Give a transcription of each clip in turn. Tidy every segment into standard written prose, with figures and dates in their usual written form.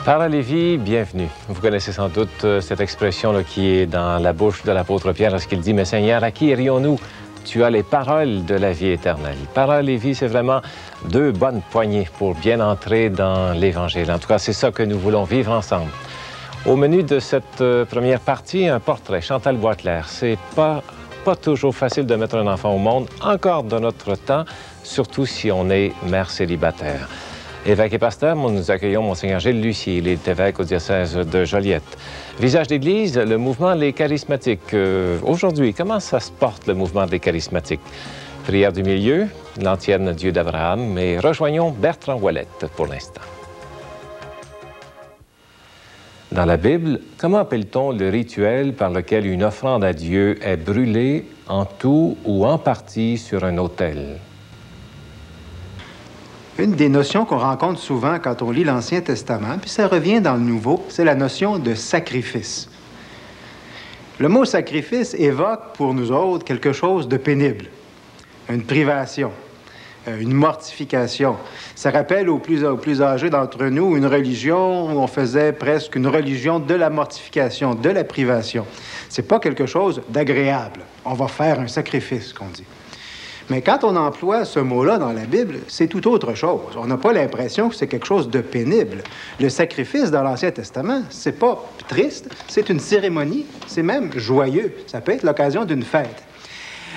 Par la Lévi, bienvenue. Vous connaissez sans doute cette expression là, qui est dans la bouche de l'apôtre Pierre lorsqu'il dit « Mais Seigneur, à qui irions-nous? Tu as les paroles de la vie éternelle. » Par la Lévi, c'est vraiment deux bonnes poignées pour bien entrer dans l'Évangile. En tout cas, c'est ça que nous voulons vivre ensemble. Au menu de cette première partie, un portrait, Chantal Boisclair. C'est pas toujours facile de mettre un enfant au monde, encore de notre temps, surtout si on est mère célibataire. Évêque et pasteur, nous accueillons Monseigneur Gilles Lucier, il est évêque au diocèse de Joliette. Visage d'Église, le mouvement Les Charismatiques. Aujourd'hui, comment ça se porte, le mouvement des Charismatiques? Prière du milieu, l'antienne Dieu d'Abraham, mais rejoignons Bertrand Ouellette pour l'instant. Dans la Bible, comment appelle-t-on le rituel par lequel une offrande à Dieu est brûlée en tout ou en partie sur un autel? Une des notions qu'on rencontre souvent quand on lit l'Ancien Testament, puis ça revient dans le Nouveau, c'est la notion de sacrifice. Le mot sacrifice évoque pour nous autres quelque chose de pénible, une privation, une mortification. Ça rappelle aux plus âgés d'entre nous une religion où on faisait presque une religion de la mortification, de la privation. C'est pas quelque chose d'agréable. On va faire un sacrifice, qu'on dit. Mais quand on emploie ce mot-là dans la Bible, c'est tout autre chose. On n'a pas l'impression que c'est quelque chose de pénible. Le sacrifice dans l'Ancien Testament, c'est pas triste, c'est une cérémonie, c'est même joyeux. Ça peut être l'occasion d'une fête.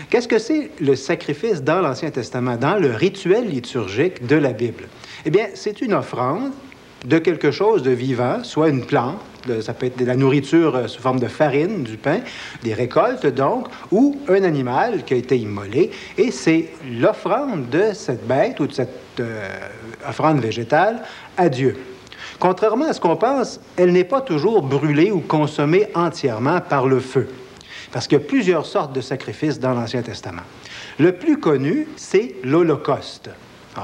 Qu'est-ce que c'est le sacrifice dans l'Ancien Testament, dans le rituel liturgique de la Bible? Eh bien, c'est une offrande de quelque chose de vivant, soit une plante, ça peut être de la nourriture sous forme de farine, du pain, des récoltes donc, ou un animal qui a été immolé, et c'est l'offrande de cette bête ou de cette offrande végétale à Dieu. Contrairement à ce qu'on pense, elle n'est pas toujours brûlée ou consommée entièrement par le feu, parce qu'il y a plusieurs sortes de sacrifices dans l'Ancien Testament. Le plus connu, c'est l'Holocauste.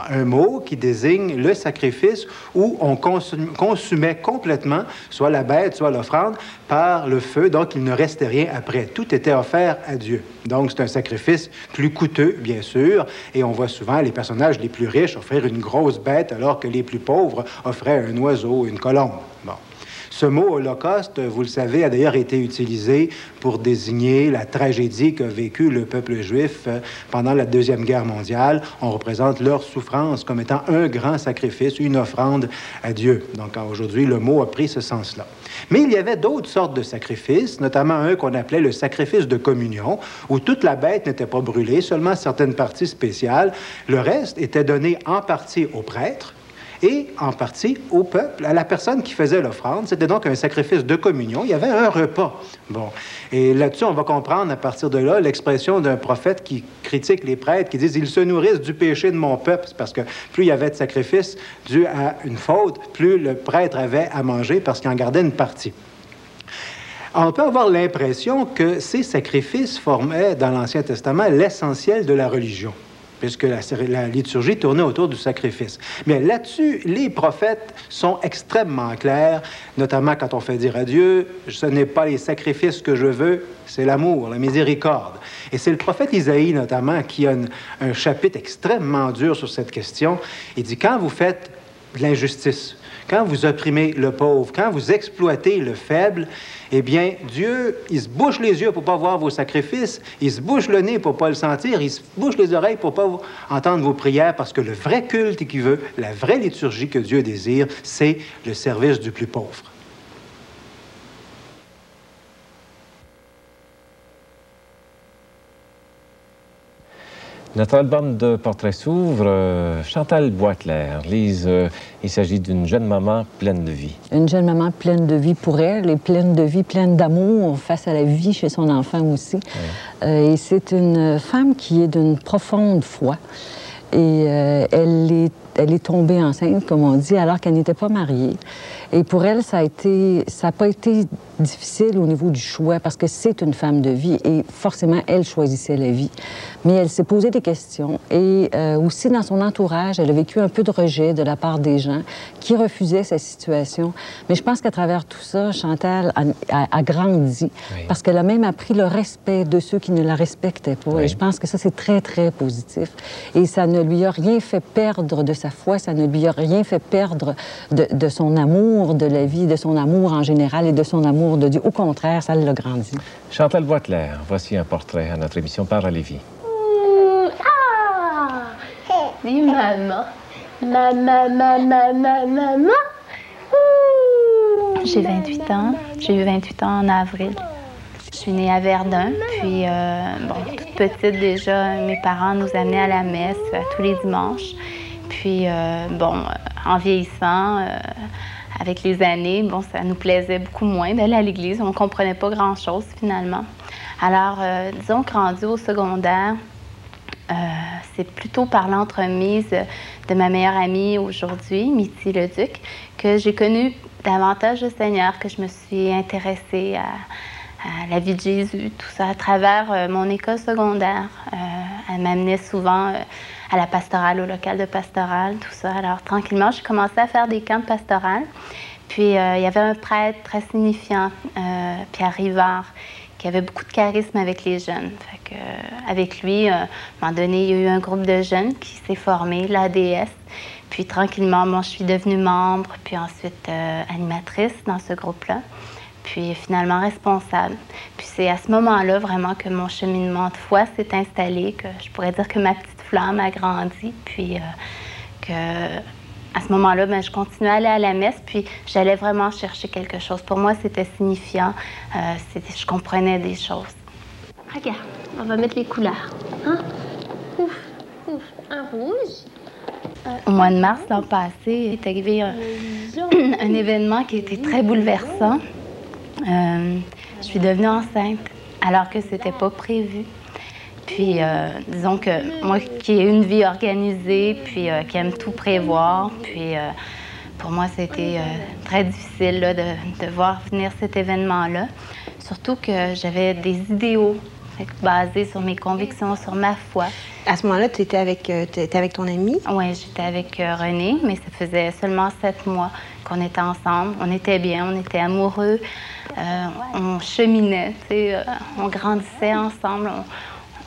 Un mot qui désigne le sacrifice où on consumait complètement, soit la bête, soit l'offrande, par le feu, donc il ne restait rien après. Tout était offert à Dieu. Donc c'est un sacrifice plus coûteux, bien sûr, et on voit souvent les personnages les plus riches offrir une grosse bête, alors que les plus pauvres offraient un oiseau, une colombe. Bon. Ce mot holocauste, vous le savez, a d'ailleurs été utilisé pour désigner la tragédie qu'a vécue le peuple juif pendant la Deuxième Guerre mondiale. On représente leur souffrance comme étant un grand sacrifice, une offrande à Dieu. Donc aujourd'hui, le mot a pris ce sens-là. Mais il y avait d'autres sortes de sacrifices, notamment un qu'on appelait le sacrifice de communion, où toute la bête n'était pas brûlée, seulement certaines parties spéciales. Le reste était donné en partie au prêtre, et en partie au peuple, à la personne qui faisait l'offrande. C'était donc un sacrifice de communion. Il y avait un repas. Bon. Et là-dessus, on va comprendre à partir de là l'expression d'un prophète qui critique les prêtres, qui disent « Ils se nourrissent du péché de mon peuple ». C'est parce que plus il y avait de sacrifices dû à une faute, plus le prêtre avait à manger parce qu'il en gardait une partie. On peut avoir l'impression que ces sacrifices formaient dans l'Ancien Testament l'essentiel de la religion, puisque la liturgie tournait autour du sacrifice. Mais là-dessus, les prophètes sont extrêmement clairs, notamment quand on fait dire à Dieu, ce n'est pas les sacrifices que je veux, c'est l'amour, la miséricorde. Et c'est le prophète Isaïe, notamment, qui a un chapitre extrêmement dur sur cette question. Il dit, quand vous faites de l'injustice, quand vous opprimez le pauvre, quand vous exploitez le faible, eh bien, Dieu, il se bouche les yeux pour ne pas voir vos sacrifices, il se bouche le nez pour ne pas le sentir, il se bouche les oreilles pour ne pas entendre vos prières, parce que le vrai culte qu'il veut, la vraie liturgie que Dieu désire, c'est le service du plus pauvre. Notre album de portraits s'ouvre. Chantal Boisclair, Lise, il s'agit d'une jeune maman pleine de vie. Une jeune maman pleine de vie pour elle et pleine de vie, pleine d'amour face à la vie chez son enfant aussi. Oui. Et c'est une femme qui est d'une profonde foi. Et elle est tombée enceinte, comme on dit, alors qu'elle n'était pas mariée. Et pour elle, ça n'a pas été difficile au niveau du choix, parce que c'est une femme de vie et forcément, elle choisissait la vie. Mais elle s'est posé des questions et aussi dans son entourage, elle a vécu un peu de rejet de la part des gens qui refusaient sa situation. Mais je pense qu'à travers tout ça, Chantal a grandi, oui, parce qu'elle a même appris le respect de ceux qui ne la respectaient pas. Oui. Et je pense que ça, c'est très, très positif. Et ça ne ne lui a rien fait perdre de sa foi, ça ne lui a rien fait perdre de son amour de la vie, de son amour en général et de son amour de Dieu. Au contraire, ça l'a grandi. Chantal Boisclair, voici un portrait à notre émission Parole et vie. Dis maman. Maman. J'ai 28 ans. J'ai eu 28 ans en avril. Je suis née à Verdun, puis toute petite déjà, mes parents nous amenaient à la messe tous les dimanches. Puis en vieillissant, avec les années, ça nous plaisait beaucoup moins d'aller à l'église. On ne comprenait pas grand-chose finalement. Alors, disons que rendu au secondaire, c'est plutôt par l'entremise de ma meilleure amie aujourd'hui, Mithy Leduc, que j'ai connu davantage le Seigneur, que je me suis intéressée à la vie de Jésus, tout ça, à travers mon école secondaire. Elle m'amenait souvent à la pastorale, au local de pastorale, tout ça. Alors, tranquillement, j'ai commencé à faire des camps de pastorale. Puis, il y avait un prêtre très signifiant, Pierre Rivard, qui avait beaucoup de charisme avec les jeunes. Fait que, avec lui, à un moment donné, il y a eu un groupe de jeunes qui s'est formé, l'ADS. Puis, tranquillement, je suis devenue membre, puis ensuite animatrice dans ce groupe-là. Puis finalement responsable. Puis c'est à ce moment-là vraiment que mon cheminement de foi s'est installé, que je pourrais dire que ma petite flamme a grandi, puis que à ce moment-là, je continuais à aller à la messe, puis j'allais vraiment chercher quelque chose. Pour moi, c'était signifiant, je comprenais des choses. Regarde, on va mettre les couleurs. Hein? Ouf, un rouge. Au mois de mars l'an passé, est arrivé un événement qui était très bouleversant. Je suis devenue enceinte alors que c'était pas prévu. Puis, disons que moi qui ai une vie organisée, puis qui aime tout prévoir, puis pour moi, c'était très difficile là, de voir venir cet événement-là. Surtout que j'avais des idéaux basés sur mes convictions, sur ma foi. À ce moment-là, tu étais avec ton ami? Oui, j'étais avec René, mais ça faisait seulement 7 mois qu'on était ensemble. On était bien, on était amoureux, on cheminait, on grandissait ensemble,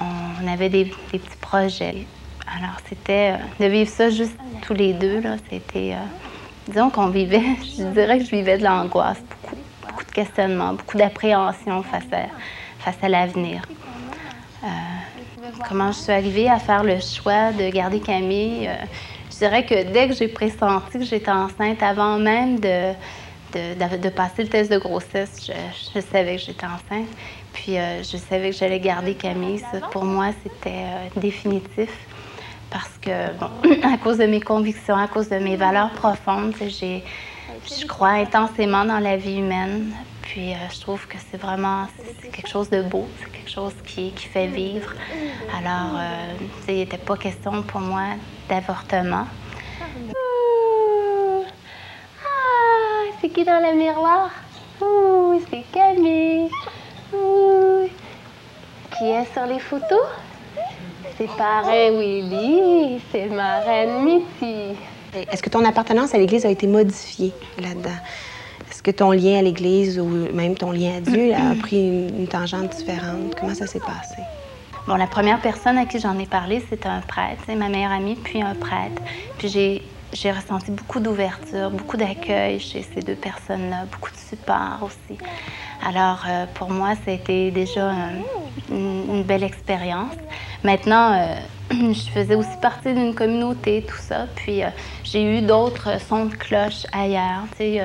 on avait des petits projets. Alors, c'était de vivre ça juste tous les deux, là, c'était... disons qu'on vivait, je dirais que je vivais de l'angoisse, beaucoup de questionnements, beaucoup d'appréhension face à l'avenir. Comment je suis arrivée à faire le choix de garder Camille? Je dirais que dès que j'ai pressenti que j'étais enceinte, avant même de passer le test de grossesse, je savais que j'étais enceinte. Puis je savais que j'allais garder Camille. Ça, pour moi, c'était définitif. Parce que, à cause de mes convictions, à cause de mes valeurs profondes, je crois intensément dans la vie humaine. Puis je trouve que c'est quelque chose de beau, c'est quelque chose qui fait vivre. Alors, il n'était pas question pour moi d'avortement. C'est qui dans le miroir? C'est Camille. Qui est sur les photos? C'est parrain Willy, c'est marraine Mithy. Est-ce que ton appartenance à l'Église a été modifiée là-dedans? Est-ce que ton lien à l'Église ou même ton lien à Dieu a pris une tangente différente? Comment ça s'est passé? Bon, la première personne à qui j'en ai parlé, c'était un prêtre, c'est ma meilleure amie, puis un prêtre. Puis j'ai ressenti beaucoup d'ouverture, beaucoup d'accueil chez ces deux personnes-là, beaucoup de support aussi. Alors, pour moi, ça a été déjà une belle expérience. Maintenant, je faisais aussi partie d'une communauté, tout ça. Puis, j'ai eu d'autres sons de cloche ailleurs. Tu sais,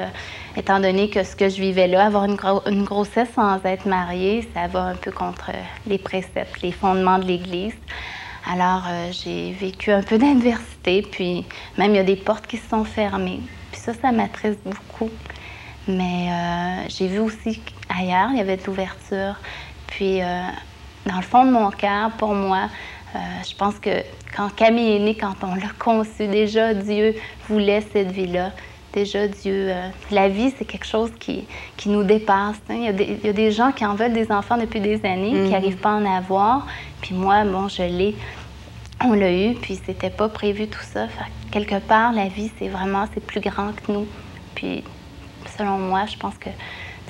étant donné que ce que je vivais là, avoir une grossesse sans être mariée, ça va un peu contre les préceptes, les fondements de l'Église. Alors, j'ai vécu un peu d'adversité. Puis, même, il y a des portes qui se sont fermées. Puis ça m'attriste beaucoup. Mais j'ai vu aussi qu'ailleurs, il y avait de l'ouverture. Puis, dans le fond de mon cœur, pour moi, je pense que quand Camille est née, quand on l'a conçue, déjà Dieu voulait cette vie-là. Déjà Dieu... la vie, c'est quelque chose qui nous dépasse. Hein. Il y a des gens qui en veulent des enfants depuis des années, qui n'arrivent pas à en avoir. Puis moi, bon, je l'ai. On l'a eu, puis c'était pas prévu tout ça. Fait que quelque part, la vie, c'est plus grand que nous. Puis, selon moi, je pense que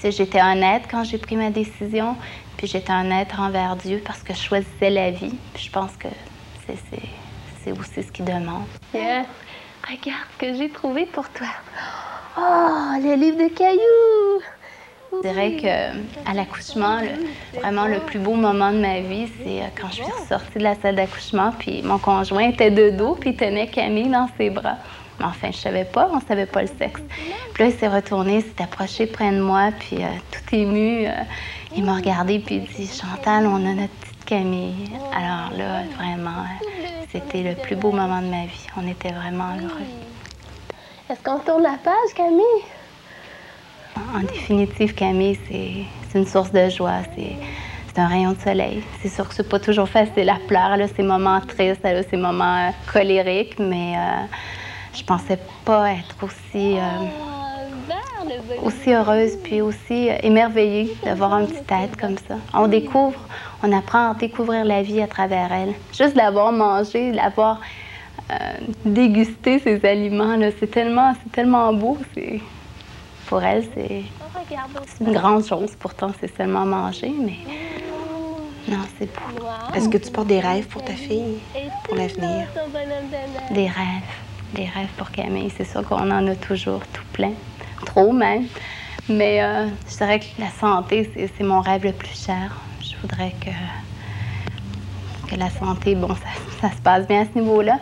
j'étais honnête quand j'ai pris ma décision, puis j'étais honnête envers Dieu parce que je choisissais la vie. Puis je pense que c'est aussi ce qu'ils demandent. Yeah. Regarde ce que j'ai trouvé pour toi. Oh, le livre de cailloux! Je dirais qu'à l'accouchement, vraiment le plus beau moment de ma vie, c'est quand je suis ressortie de la salle d'accouchement, puis mon conjoint était de dos, puis il tenait Camille dans ses bras. Mais enfin, je savais pas, on savait pas le sexe. Puis là, il s'est retourné, il s'est approché près de moi, puis tout ému, il m'a regardé, puis il dit « Chantal, on a notre petite Camille. » Alors là, vraiment, c'était le plus beau moment de ma vie. On était vraiment heureux. Est-ce qu'on tourne la page, Camille? En définitive, Camille, c'est une source de joie, c'est un rayon de soleil. C'est sûr que c'est pas toujours facile à pleurer, elle a ses moments tristes, elle a ses moments colériques, mais je pensais pas être aussi heureuse puis aussi émerveillée de voir un petit être comme ça. On apprend à découvrir la vie à travers elle. Juste l'avoir mangé, l'avoir dégusté ces aliments, c'est tellement beau. Pour elle, c'est une grande chose. Pourtant, c'est seulement manger, mais non, c'est beau. Est-ce que tu portes des rêves pour ta fille, pour l'avenir? Des rêves pour Camille. C'est sûr qu'on en a toujours tout plein, trop même. Mais je dirais que la santé, c'est mon rêve le plus cher. Je voudrais que la santé, bon, ça se passe bien à ce niveau-là.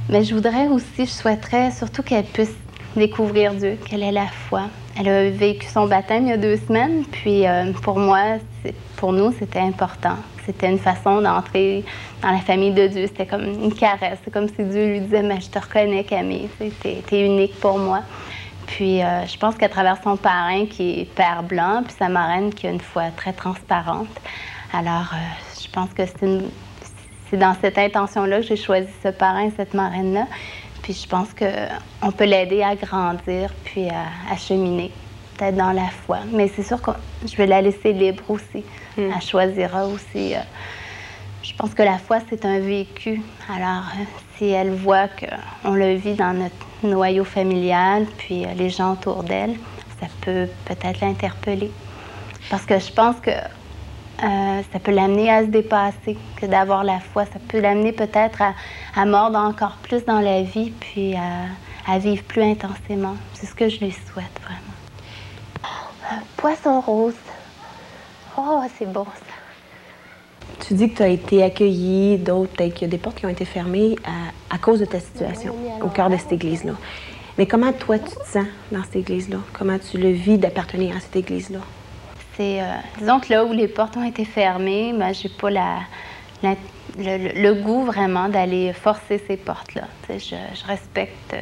Mais je voudrais aussi, je souhaiterais surtout qu'elle puisse découvrir Dieu, qu'elle ait la foi. Elle a vécu son baptême il y a 2 semaines, puis pour nous, c'était important. C'était une façon d'entrer dans la famille de Dieu. C'était comme une caresse. C'est comme si Dieu lui disait « Mais je te reconnais, Camille, t'es unique pour moi. » Puis je pense qu'à travers son parrain qui est Père Blanc, puis sa marraine qui a une foi très transparente. Alors, je pense que c'est dans cette intention-là que j'ai choisi ce parrain, cette marraine-là. Puis je pense qu'on peut l'aider à grandir, puis à cheminer, peut-être dans la foi. Mais c'est sûr que je vais la laisser libre aussi. Elle choisira aussi. Je pense que la foi, c'est un vécu. Alors, si elle voit qu'on le vit dans notre noyau familial, puis les gens autour d'elle, ça peut peut-être l'interpeller. Parce que je pense que ça peut l'amener à se dépasser, que d'avoir la foi. Ça peut l'amener peut-être à mordre encore plus dans la vie, puis à vivre plus intensément. C'est ce que je lui souhaite, vraiment. Un poisson rose. Oh, c'est bon, ça. Tu dis que tu as été accueillie, d'autres, qu'il y a des portes qui ont été fermées à cause de ta situation, au cœur de cette église-là. Mais comment, toi, tu te sens dans cette église-là? Comment tu le vis d'appartenir à cette église-là? Disons que là où les portes ont été fermées, ben, j'ai pas le goût vraiment d'aller forcer ces portes-là. Je respecte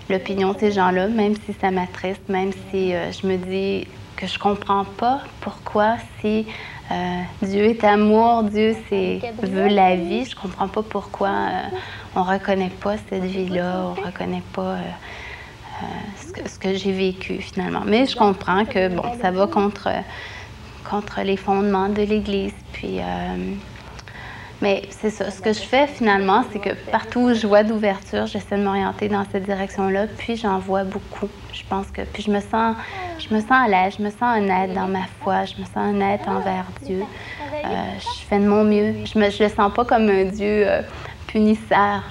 l'opinion de ces gens-là, même si ça m'attriste, même si je me dis que je comprends pas pourquoi, si Dieu est amour, Dieu veut la vie, je comprends pas pourquoi on reconnaît pas cette vie-là, on reconnaît pas ce que j'ai vécu finalement. Mais je comprends que bon, ça va contre les fondements de l'Église. Puis, mais c'est ça. Ce que je fais finalement, c'est que partout où je vois d'ouverture, j'essaie de m'orienter dans cette direction-là. Puis j'en vois beaucoup. Je pense que puis je me sens à l'aise, je me sens honnête dans ma foi, je me sens honnête envers Dieu. Je fais de mon mieux. Je le sens pas comme un Dieu punisseur.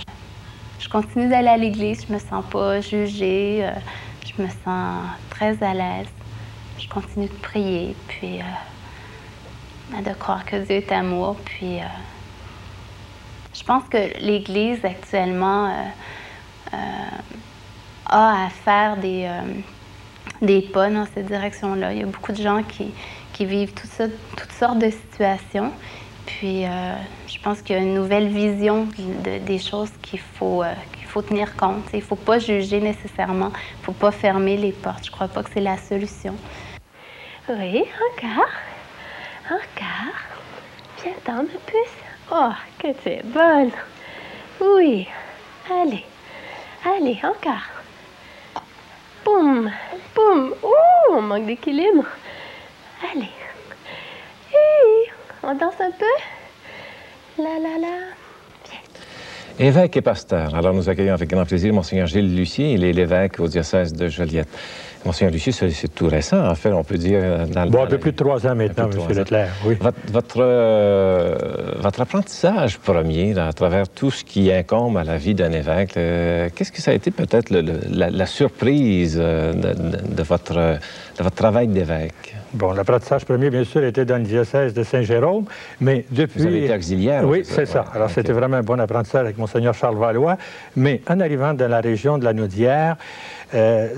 Je continue d'aller à l'église, je me sens pas jugée, je me sens très à l'aise. Je continue de prier, puis de croire que Dieu est amour. Puis je pense que l'Église actuellement a à faire des pas dans cette direction-là. Il y a beaucoup de gens qui vivent toutes sortes de situations. Puis je pense qu'il y a une nouvelle vision des choses qu'il faut tenir compte. Il ne faut pas juger nécessairement. Il ne faut pas fermer les portes. Je ne crois pas que c'est la solution. Oui, encore. Encore. Viens t'en, ma puce. Oh, que tu es bonne. Oui. Allez. Allez, encore. Boum. Boum. Ouh, on manque d'équilibre. Allez. Hi. On danse un peu? La la la. Viens. Évêque et pasteur. Alors, nous accueillons avec grand plaisir Monseigneur Gilles Lucier. Il est l'évêque au diocèse de Joliette. Monseigneur Lucier, c'est tout récent, en fait, on peut dire. Bon, un peu plus de 3 ans maintenant, M. Leclerc, oui. Votre apprentissage premier, là, à travers tout ce qui incombe à la vie d'un évêque, qu'est-ce que ça a été peut-être la surprise de votre travail d'évêque? Bon, l'apprentissage premier, bien sûr, était dans le diocèse de Saint-Jérôme, mais depuis... Vous avez été auxiliaire? Oui, c'est ça. Alors, okay. C'était vraiment un bon apprentissage avec Monseigneur Charles Valois, mais en arrivant dans la région de la Naudière,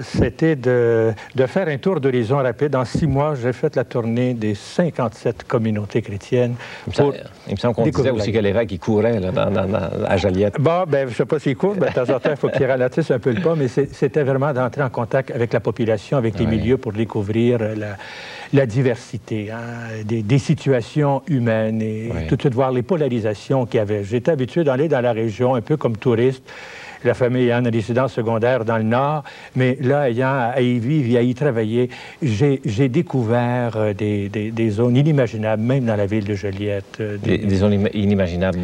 c'était de faire un tour d'horizon rapide. En 6 mois, j'ai fait la tournée des 57 communautés chrétiennes. Il me semble qu'on disait aussi que l'évêque, il courait là, à Joliette. Bon, ben, je ne sais pas s'il court, mais de temps en temps, il faut qu'il ralentisse un peu le pas, mais c'était vraiment d'entrer en contact avec la population, avec les milieux pour découvrir la diversité, hein, des situations humaines et tout de suite voir les polarisations qu'il y avait. J'étais habitué d'aller dans la région un peu comme touriste, la famille ayant une résidence secondaire dans le Nord, mais là, ayant à y vivre et à y travailler, j'ai découvert des zones inimaginables, même dans la ville de Joliette. Des zones inimaginables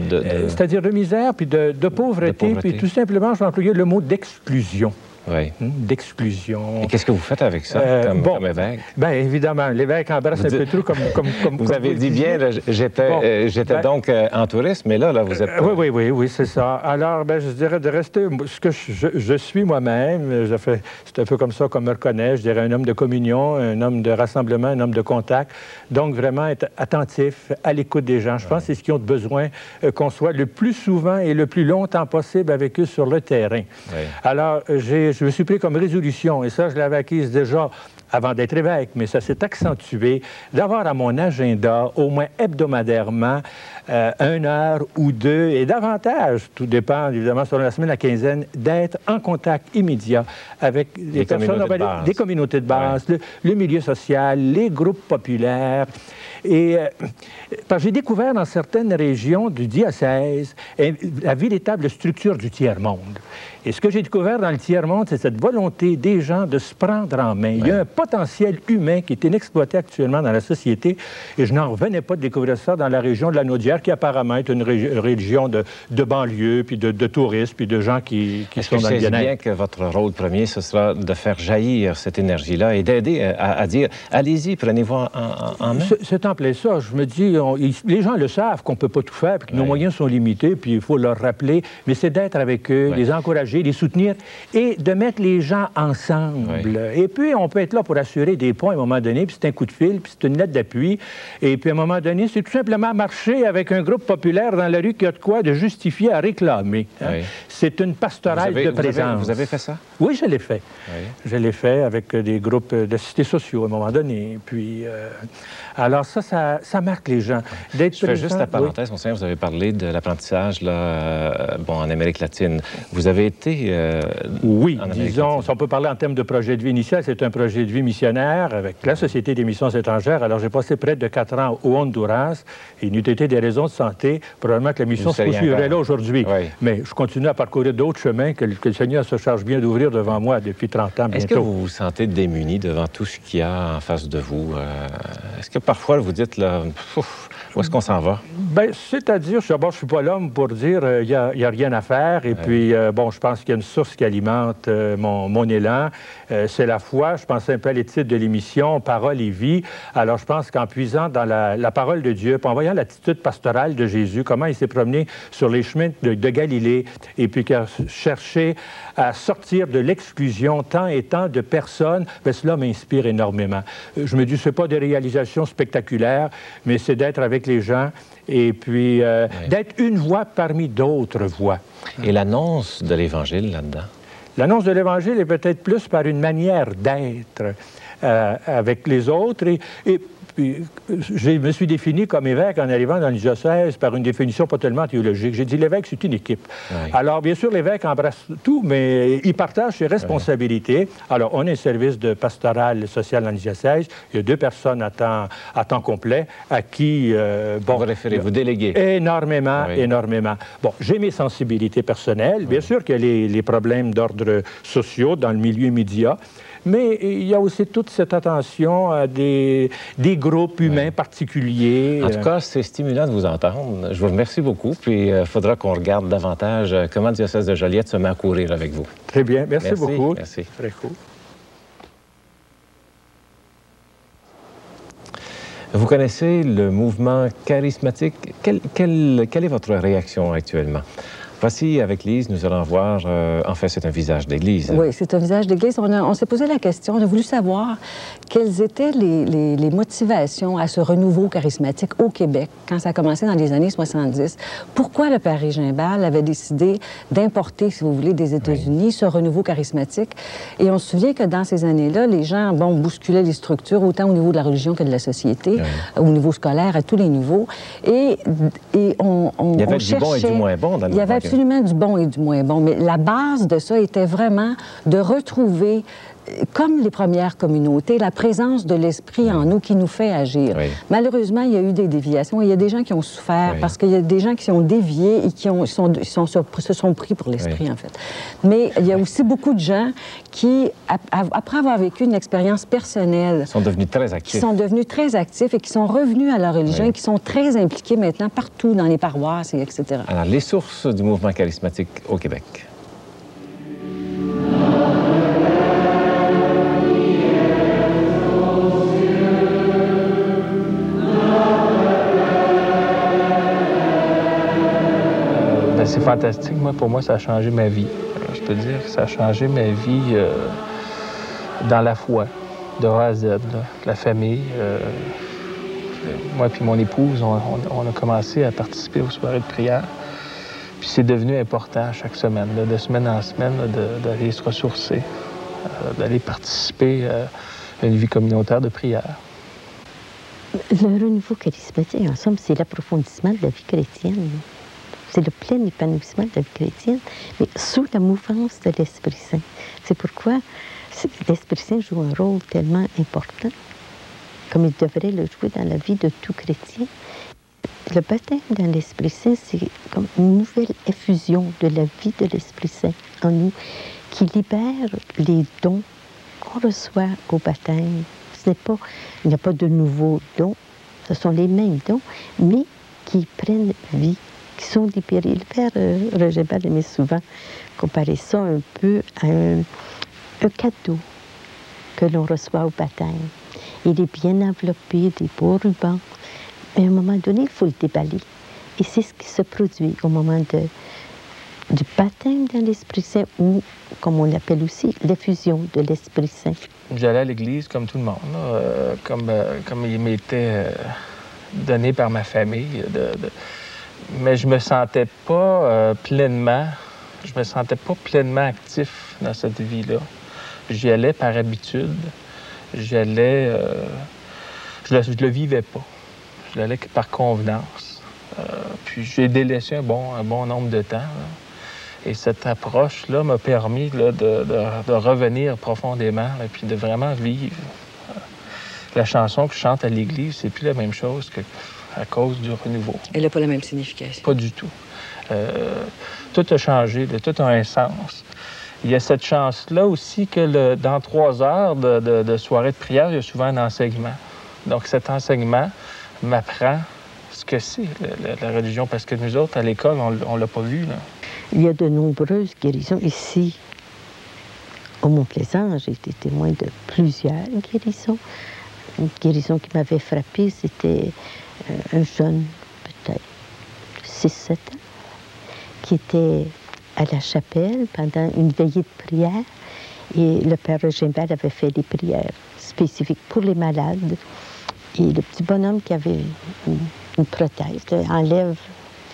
c'est-à-dire de misère, puis de pauvreté, puis tout simplement, je vais employer le mot d'exclusion. Oui. D'exclusion. Et qu'est-ce que vous faites avec ça comme évêque? Bien, évidemment, l'évêque embrasse un peu trop comme vous avez dit bien, j'étais donc en tourisme, mais là vous êtes... Oui, c'est ça. Alors, ben, je dirais de rester ce que je suis moi-même. C'est un peu comme ça qu'on me reconnaît. Je dirais un homme de communion, un homme de rassemblement, un homme de contact. Donc, vraiment être attentif, à l'écoute des gens. Je pense que c'est ce qu'ils ont besoin qu'on soit le plus souvent et le plus longtemps possible avec eux sur le terrain. Oui. Alors, je me suis pris comme résolution, et ça, je l'avais acquise déjà avant d'être évêque, mais ça s'est accentué, d'avoir à mon agenda, au moins hebdomadairement, 1 heure ou 2, et davantage, tout dépend évidemment sur la semaine, la quinzaine, d'être en contact immédiat avec les personnes, des communautés de base, le milieu social, les groupes populaires. Et j'ai découvert dans certaines régions du diocèse la véritable structure du tiers-monde. Et ce que j'ai découvert dans le tiers-monde, c'est cette volonté des gens de se prendre en main. Il y a un potentiel humain qui est inexploité actuellement dans la société, et je n'en revenais pas de découvrir ça dans la région de la Naudière, qui apparemment est une région de banlieue, puis de touristes, puis de gens qui sont dans le bien-être. Est-ce que c'est bien que votre rôle premier, ce sera de faire jaillir cette énergie-là et d'aider à dire « Allez-y, prenez-vous en main ». C'est en plein ça. Je me dis, les gens le savent qu'on ne peut pas tout faire, puis que nos moyens sont limités, puis il faut leur rappeler, mais c'est d'être avec eux, les encourager, les soutenir et de mettre les gens ensemble. Et puis, on peut être là pour assurer des ponts à un moment donné, puis c'est un coup de fil, puis c'est une lettre d'appui. Et puis, à un moment donné, c'est tout simplement marcher avec un groupe populaire dans la rue qui a de quoi de justifier à réclamer. Hein? C'est une pastorale de présence. Vous avez fait ça? Oui, je l'ai fait. Je l'ai fait avec des groupes d'assistés sociaux à un moment donné. Puis, alors ça marque les gens. Je fais juste la parenthèse, Monseigneur, vous avez parlé de l'apprentissage en Amérique latine. Vous avez été oui, disons, si on peut parler en termes de projet de vie initial, c'est un projet de vie missionnaire avec la Société des missions étrangères. Alors, j'ai passé près de 4 ans au Honduras et il n'eût été des raisons de santé, probablement que la mission se poursuivrait là aujourd'hui. Mais je continue à parcourir d'autres chemins que le Seigneur se charge bien d'ouvrir devant moi depuis 30 ans bientôt. Est-ce que vous vous sentez démuni devant tout ce qu'il y a en face de vous? Est-ce que parfois vous dites, là, où est-ce qu'on s'en va? Bien, c'est-à-dire, d'abord, je ne suis pas l'homme pour dire il n'y a rien à faire. Et puis, bon, je pense qu'il y a une source qui alimente mon élan. C'est la foi. Je pensais un peu à les titres de l'émission, Parole et vie. Alors, je pense qu'en puisant dans la parole de Dieu, puis en voyant l'attitude pastorale de Jésus, comment il s'est promené sur les chemins de Galilée, et puis qu'il a cherché à sortir de l'exclusion tant et tant de personnes, bien, cela m'inspire énormément. Je me dis, ce n'est pas des réalisations spectaculaires, mais c'est d'être avec les gens et puis d'être une voix parmi d'autres voix. Et l'annonce de l'Évangile là-dedans? L'annonce de l'Évangile est peut-être plus par une manière d'être avec les autres et puis, je me suis défini comme évêque en arrivant dans le diocèse par une définition pas tellement théologique. J'ai dit l'évêque, c'est une équipe. Alors, bien sûr, l'évêque embrasse tout, mais il partage ses responsabilités. Alors, on a un service de pastoral social dans le diocèse. Il y a 2 personnes à temps complet à qui... vous référez, vous déléguez. Énormément, énormément. Bon, j'ai mes sensibilités personnelles. Bien sûr qu'il y a les problèmes d'ordre sociaux dans le milieu immédiat. Mais il y a aussi toute cette attention à des groupes groupe humain particulier. En tout cas, c'est stimulant de vous entendre. Je vous remercie beaucoup. Puis, il faudra qu'on regarde davantage comment le diocèse de Joliette se met à courir avec vous. Très bien. Merci beaucoup. Merci. Très cool. Vous connaissez le mouvement charismatique. Quelle est votre réaction actuellement? Voici, avec Lise, nous allons voir... en fait, c'est un visage d'église. Oui, c'est un visage d'église. On s'est posé la question, on a voulu savoir quelles étaient les motivations à ce renouveau charismatique au Québec quand ça a commencé dans les années 70. Pourquoi le père Régimbald avait décidé d'importer, si vous voulez, des États-Unis, ce renouveau charismatique? Et on se souvient que dans ces années-là, les gens, bousculaient les structures, autant au niveau de la religion que de la société, au niveau scolaire, à tous les niveaux. Et on Il y avait du bon et du moins bon dans le mouvement. Absolument du bon et du moins bon. Mais la base de ça était vraiment de retrouver, comme les premières communautés, la présence de l'Esprit en nous qui nous fait agir. Oui. Malheureusement, il y a eu des déviations. Il y a des gens qui ont souffert parce qu'il y a des gens qui sont déviés et qui se sont pris pour l'Esprit, en fait. Mais il y a aussi beaucoup de gens qui, après avoir vécu une expérience personnelle... sont devenus très actifs. Qui sont devenus très actifs et qui sont revenus à leur religion et qui sont très impliqués maintenant partout dans les paroisses, et etc. Alors, les sources du mouvement charismatique au Québec. C'est fantastique. Pour moi, ça a changé ma vie. Je peux dire que ça a changé ma vie dans la foi, de A à Z, là, la famille. Moi et mon épouse, on a commencé à participer aux soirées de prière. Puis c'est devenu important chaque semaine, là, de semaine en semaine, d'aller se ressourcer, d'aller participer à une vie communautaire de prière. Le renouveau charismatique, en somme, c'est l'approfondissement de la vie chrétienne. C'est le plein épanouissement de la vie chrétienne, mais sous la mouvance de l'Esprit Saint. C'est pourquoi l'Esprit Saint joue un rôle tellement important, comme il devrait le jouer dans la vie de tout chrétien. Le baptême dans l'Esprit Saint, c'est comme une nouvelle effusion de la vie de l'Esprit Saint en nous, qui libère les dons qu'on reçoit au baptême. Il n'y a pas de nouveaux dons, ce sont les mêmes dons, mais qui prennent vie, qui sont libérés. Le père Régimbald aimait souvent comparer ça un peu à un cadeau que l'on reçoit au baptême. Il est bien enveloppé, des beaux rubans, mais à un moment donné, il faut le déballer. Et c'est ce qui se produit au moment du baptême dans l'Esprit Saint, ou, comme on l'appelle aussi, l'effusion de l'Esprit Saint. J'allais à l'église comme tout le monde, là, comme il m'était donné par ma famille. Mais je me sentais pas pleinement actif dans cette vie-là. J'y allais par habitude. J'y allais... je le vivais pas. Je l'allais par convenance. Puis j'ai délaissé un bon nombre de temps. Là. Et cette approche-là m'a permis là, de revenir profondément et puis de vraiment vivre. La chanson que je chante à l'église, c'est plus la même chose qu'à cause du renouveau. Elle n'a pas la même signification. Pas du tout. Tout a changé, tout a un sens. Il y a cette chance-là aussi que dans 3 heures de soirée de prière, il y a souvent un enseignement. Donc cet enseignement m'apprend ce que c'est, la religion, parce que nous autres, à l'école, on ne l'a pas vu. Là. Il y a de nombreuses guérisons ici. Au Mont-Plaisant, j'ai été témoin de plusieurs guérisons. Une guérison qui m'avait frappée, c'était un jeune, peut-être 6-7 ans, qui était à la chapelle pendant une veillée de prière. Et le père Régimbald avait fait des prières spécifiques pour les malades. Et le petit bonhomme qui avait une prothèse, enlève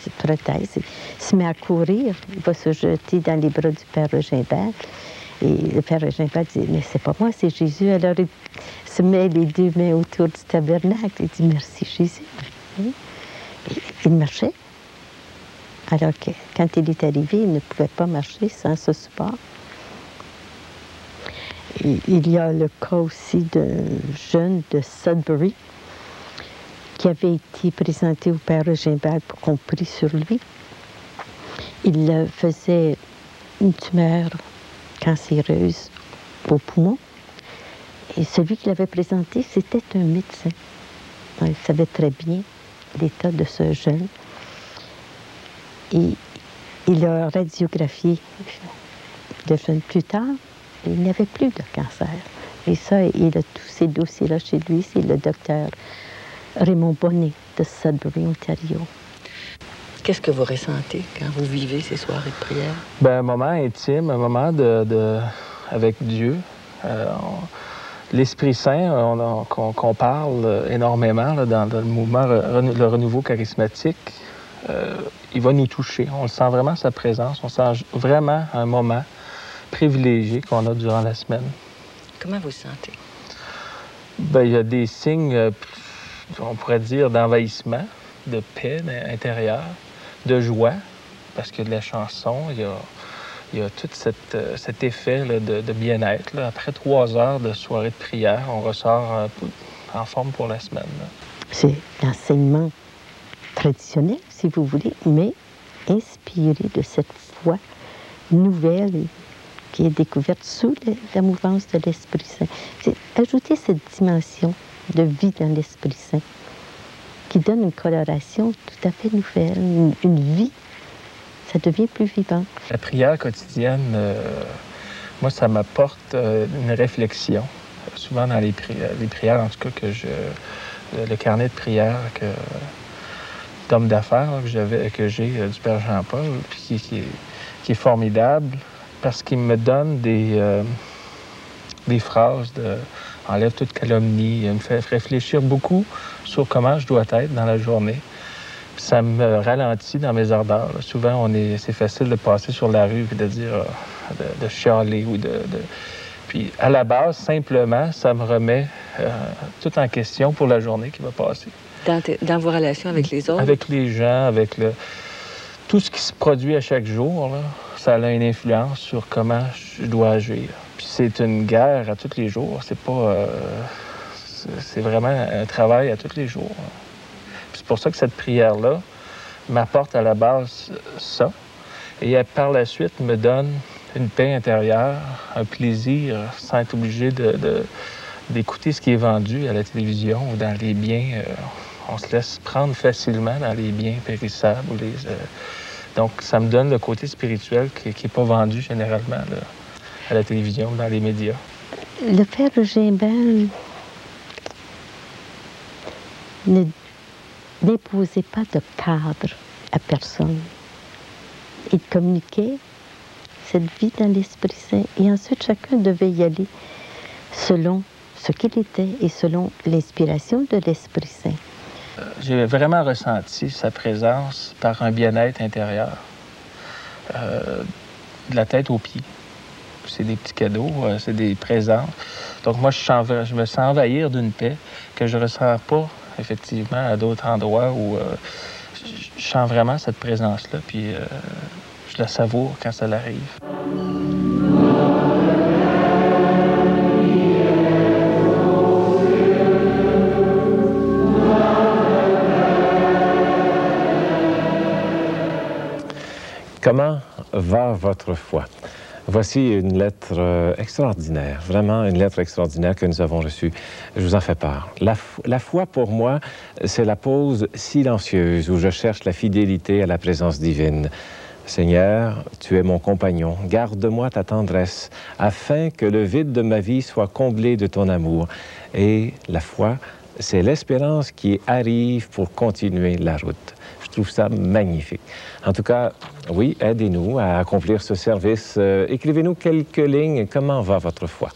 cette prothèse, se met à courir, il va se jeter dans les bras du père Régimbald. Et le père Régimbald dit, mais c'est pas moi, c'est Jésus. Alors il se met les 2 mains autour du tabernacle. Il dit, merci Jésus. Et il marchait. Alors que quand il est arrivé, il ne pouvait pas marcher sans ce support. Et il y a le cas aussi d'un jeune de Sudbury qui avait été présenté au père Régimbald pour qu'on prie sur lui. Il faisait une tumeur cancéreuse au poumon. Et celui qui l'avait présenté, c'était un médecin. Il savait très bien l'état de ce jeune. Et il a radiographié le jeune plus tard. Et il n'avait plus de cancer. Et ça, il a tous ces dossiers-là chez lui. C'est le docteur Raymond Bonnet de Sudbury, Ontario. Qu'est-ce que vous ressentez quand vous vivez ces soirées de prière? Bien, un moment intime, un moment avec Dieu. L'Esprit Saint, qu'on parle énormément là, dans le mouvement, le renouveau charismatique, il va nous toucher. On le sent vraiment, sa présence. On sent vraiment un moment privilégié qu'on a durant la semaine. Comment vous sentez? Bien, il y a des signes, on pourrait dire, d'envahissement, de paix intérieure, de joie, parce qu'il y a de la chanson, il y a tout cet effet là, de bien-être. Après 3 heures de soirée de prière, on ressort en forme pour la semaine. C'est l'enseignement traditionnel, si vous voulez, mais inspiré de cette foi nouvelle qui est découverte sous la mouvance de l'Esprit Saint. C'est ajouter cette dimension de vie dans l'Esprit Saint qui donne une coloration tout à fait nouvelle, une vie. Ça devient plus vivant. La prière quotidienne, moi, ça m'apporte une réflexion. Souvent dans les prières, en tout cas, le carnet de prière d'homme d'affaires que j'ai du Père Jean-Paul, puis qui est formidable parce qu'il me donne des phrases de « enlève toute calomnie », il me fait réfléchir beaucoup sur comment je dois être dans la journée. Puis ça me ralentit dans mes ardeurs. Là. Souvent, c'est facile de passer sur la rue et de dire, de chialer ou Puis à la base, simplement, ça me remet tout en question pour la journée qui va passer. Dans vos relations avec les autres? Avec les gens, avec tout ce qui se produit à chaque jour, là, ça a une influence sur comment je dois agir. Puis c'est une guerre à tous les jours. C'est pas... c'est vraiment un travail à tous les jours. Puis c'est pour ça que cette prière-là m'apporte à la base ça. Et par la suite, me donne une paix intérieure, un plaisir, sans être obligé d'écouter ce qui est vendu à la télévision ou dans les biens. On se laisse prendre facilement dans les biens périssables. Donc, ça me donne le côté spirituel qui n'est pas vendu généralement là, à la télévision, dans les médias. Le Père Gimbel n'imposait pas de cadre à personne. Il communiquait cette vie dans l'Esprit Saint et ensuite chacun devait y aller selon ce qu'il était et selon l'inspiration de l'Esprit Saint. J'ai vraiment ressenti sa présence par un bien-être intérieur, de la tête aux pieds. C'est des petits cadeaux, c'est des présents. Donc moi, je me sens envahir d'une paix que je ne ressens pas, effectivement, à d'autres endroits où je sens vraiment cette présence-là, puis je la savoure quand ça l'arrive. Comment va votre foi? Voici une lettre extraordinaire, vraiment une lettre extraordinaire que nous avons reçue. Je vous en fais part. La foi, pour moi, c'est la pause silencieuse où je cherche la fidélité à la présence divine. Seigneur, tu es mon compagnon, garde-moi ta tendresse, afin que le vide de ma vie soit comblé de ton amour. Et la foi, c'est l'espérance qui arrive pour continuer la route. Je trouve ça magnifique. En tout cas, oui, aidez-nous à accomplir ce service. Écrivez-nous quelques lignes. Comment va votre foi?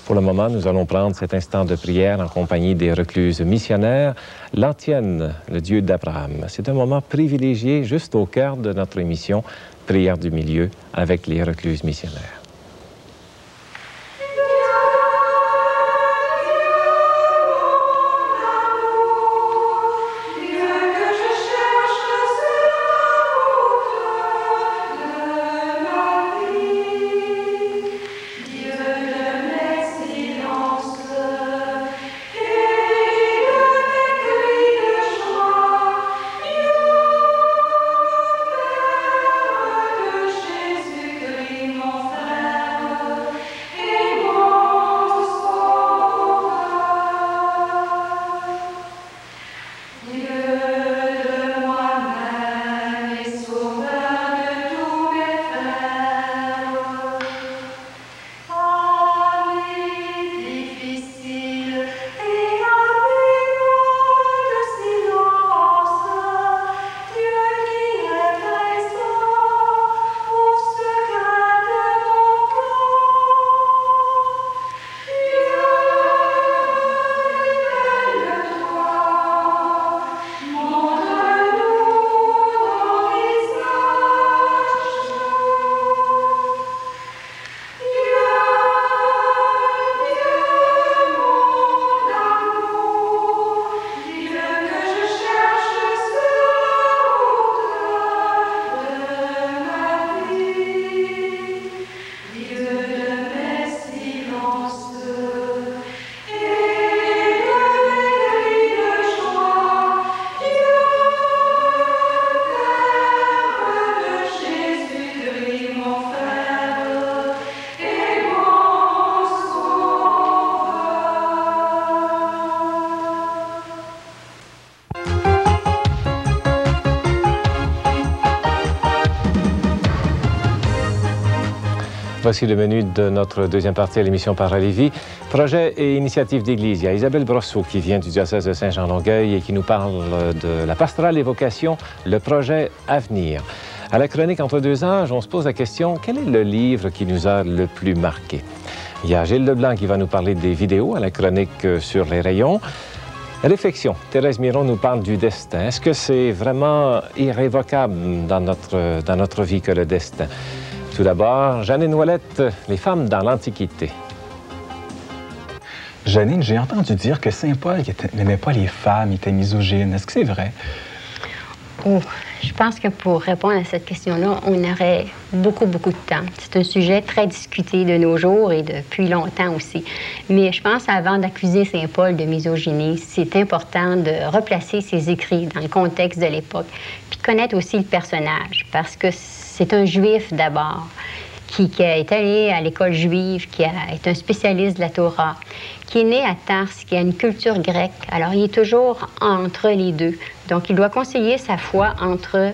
Pour le moment, nous allons prendre cet instant de prière en compagnie des recluses missionnaires, l'Antienne, le Dieu d'Abraham. C'est un moment privilégié juste au cœur de notre émission Prière du milieu avec les recluses missionnaires. Jésus-Christ, mon frère. Voici le menu de notre deuxième partie de l'émission Parole et Vie. Projet et initiative d'Église. Il y a Isabelle Brosseau qui vient du diocèse de Saint-Jean-Longueuil et qui nous parle de la pastorale et vocation, le projet Avenir. À la chronique Entre deux âges, on se pose la question, quel est le livre qui nous a le plus marqué? Il y a Gilles Leblanc qui va nous parler des vidéos à la chronique sur les rayons. Réflexion. Thérèse Miron nous parle du destin. Est-ce que c'est vraiment irrévocable dans notre vie que le destin? Tout d'abord, Janine Ouellette, les femmes dans l'Antiquité. Janine, j'ai entendu dire que Saint Paul n'aimait pas les femmes, il était misogyne. Est-ce que c'est vrai? Oh, je pense que pour répondre à cette question-là, on aurait beaucoup de temps. C'est un sujet très discuté de nos jours et depuis longtemps aussi. Mais je pense qu'avant d'accuser Saint Paul de misogynie, c'est important de replacer ses écrits dans le contexte de l'époque, puis de connaître aussi le personnage, parce que c'est un juif d'abord, qui est allé à l'école juive, qui est un spécialiste de la Torah, qui est né à Tars, qui a une culture grecque. Alors, il est toujours entre les deux. Donc, il doit concilier sa foi entre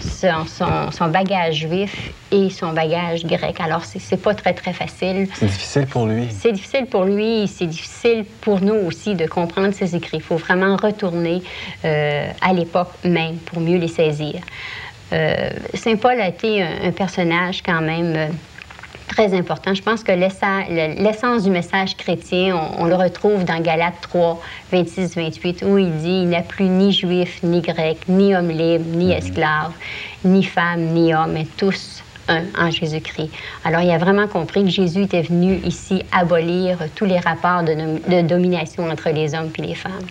son bagage juif et son bagage grec. Alors, c'est pas très facile. C'est difficile pour lui. C'est difficile pour lui, c'est difficile pour nous aussi de comprendre ses écrits. Il faut vraiment retourner à l'époque même pour mieux les saisir. Saint Paul a été un personnage quand même très important. Je pense que l'essence du message chrétien, on le retrouve dans Galates 3, 26-28, où il dit « Il n'y a plus ni juif, ni grec, ni homme libre, ni esclave, ni femme, ni homme, mais tous un en Jésus-Christ. » Alors, il a vraiment compris que Jésus était venu ici abolir tous les rapports de domination entre les hommes et les femmes.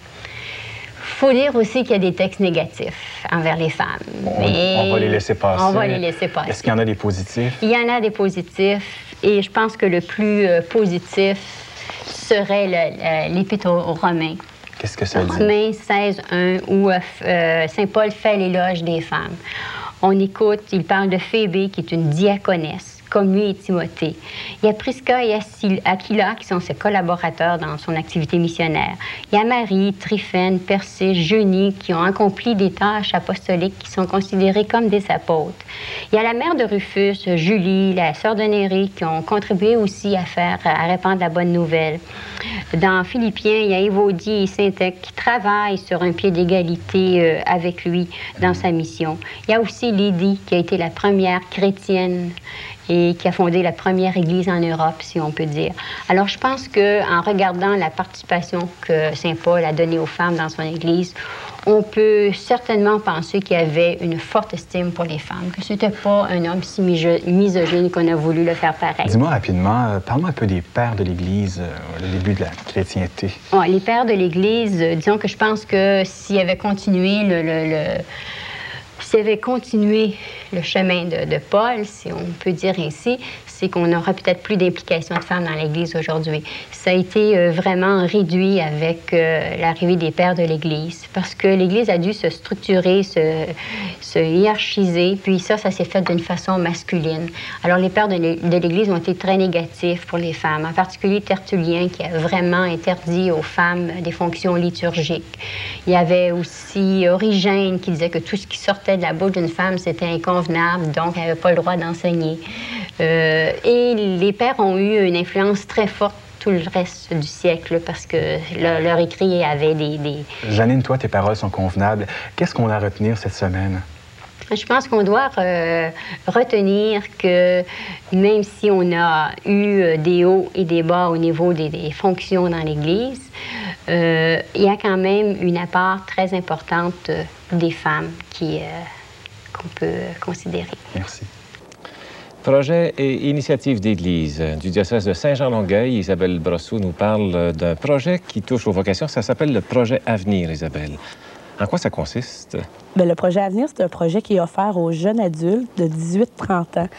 Il faut dire aussi qu'il y a des textes négatifs envers les femmes. On va les laisser passer. On va les laisser passer. Est-ce qu'il y en a des positifs? Il y en a des positifs. Et je pense que le plus positif serait l'Épître aux Romains. Qu'est-ce que ça dit? Romains 16:1, où Saint Paul fait l'éloge des femmes. On écoute, il parle de Phébé, qui est une diaconesse, comme lui et Timothée. Il y a Prisca et Aquila, qui sont ses collaborateurs dans son activité missionnaire. Il y a Marie, Tryphène, Persée, Eugénie, qui ont accompli des tâches apostoliques qui sont considérées comme des apôtres. Il y a la mère de Rufus, Julie, la sœur de Nérée, qui ont contribué aussi à répandre la bonne nouvelle. Dans Philippiens, il y a Évodie et Syntyche qui travaillent sur un pied d'égalité avec lui dans sa mission. Il y a aussi Lydie, qui a été la première chrétienne et qui a fondé la première église en Europe, si on peut dire. Alors, je pense qu'en regardant la participation que Saint Paul a donnée aux femmes dans son église, on peut certainement penser qu'il y avait une forte estime pour les femmes, que c'était pas un homme si misogyne qu'on a voulu le faire pareil. Dis-moi rapidement, parle-moi un peu des pères de l'Église, le début de la chrétienté. Ouais, les pères de l'Église, disons que je pense que s'il avait continué s'il avait continué le chemin de Paul, si on peut dire ainsi, c'est qu'on n'aura peut-être plus d'implication de femmes dans l'Église aujourd'hui. Ça a été vraiment réduit avec l'arrivée des pères de l'Église, parce que l'Église a dû se structurer, se hiérarchiser, puis ça s'est fait d'une façon masculine. Alors les pères de l'Église ont été très négatifs pour les femmes, en particulier Tertullien, qui a vraiment interdit aux femmes des fonctions liturgiques. Il y avait aussi Origène, qui disait que tout ce qui sortait de la bouche d'une femme, c'était inconvenable, donc elle n'avait pas le droit d'enseigner. Et les pères ont eu une influence très forte tout le reste du siècle parce que leur écrit avait des... Janine, toi, tes paroles sont convenables. Qu'est-ce qu'on a à retenir cette semaine? Je pense qu'on doit retenir que même si on a eu des hauts et des bas au niveau des fonctions dans l'Église, il y a quand même une part très importante des femmes qu'on peut considérer. Merci. Projet et initiative d'Église du diocèse de Saint-Jean-Longueuil. Isabelle Brosseau nous parle d'un projet qui touche aux vocations. Ça s'appelle le projet Avenir, Isabelle. En quoi ça consiste? Bien, le projet Avenir, c'est un projet qui est offert aux jeunes adultes de 18-30 ans.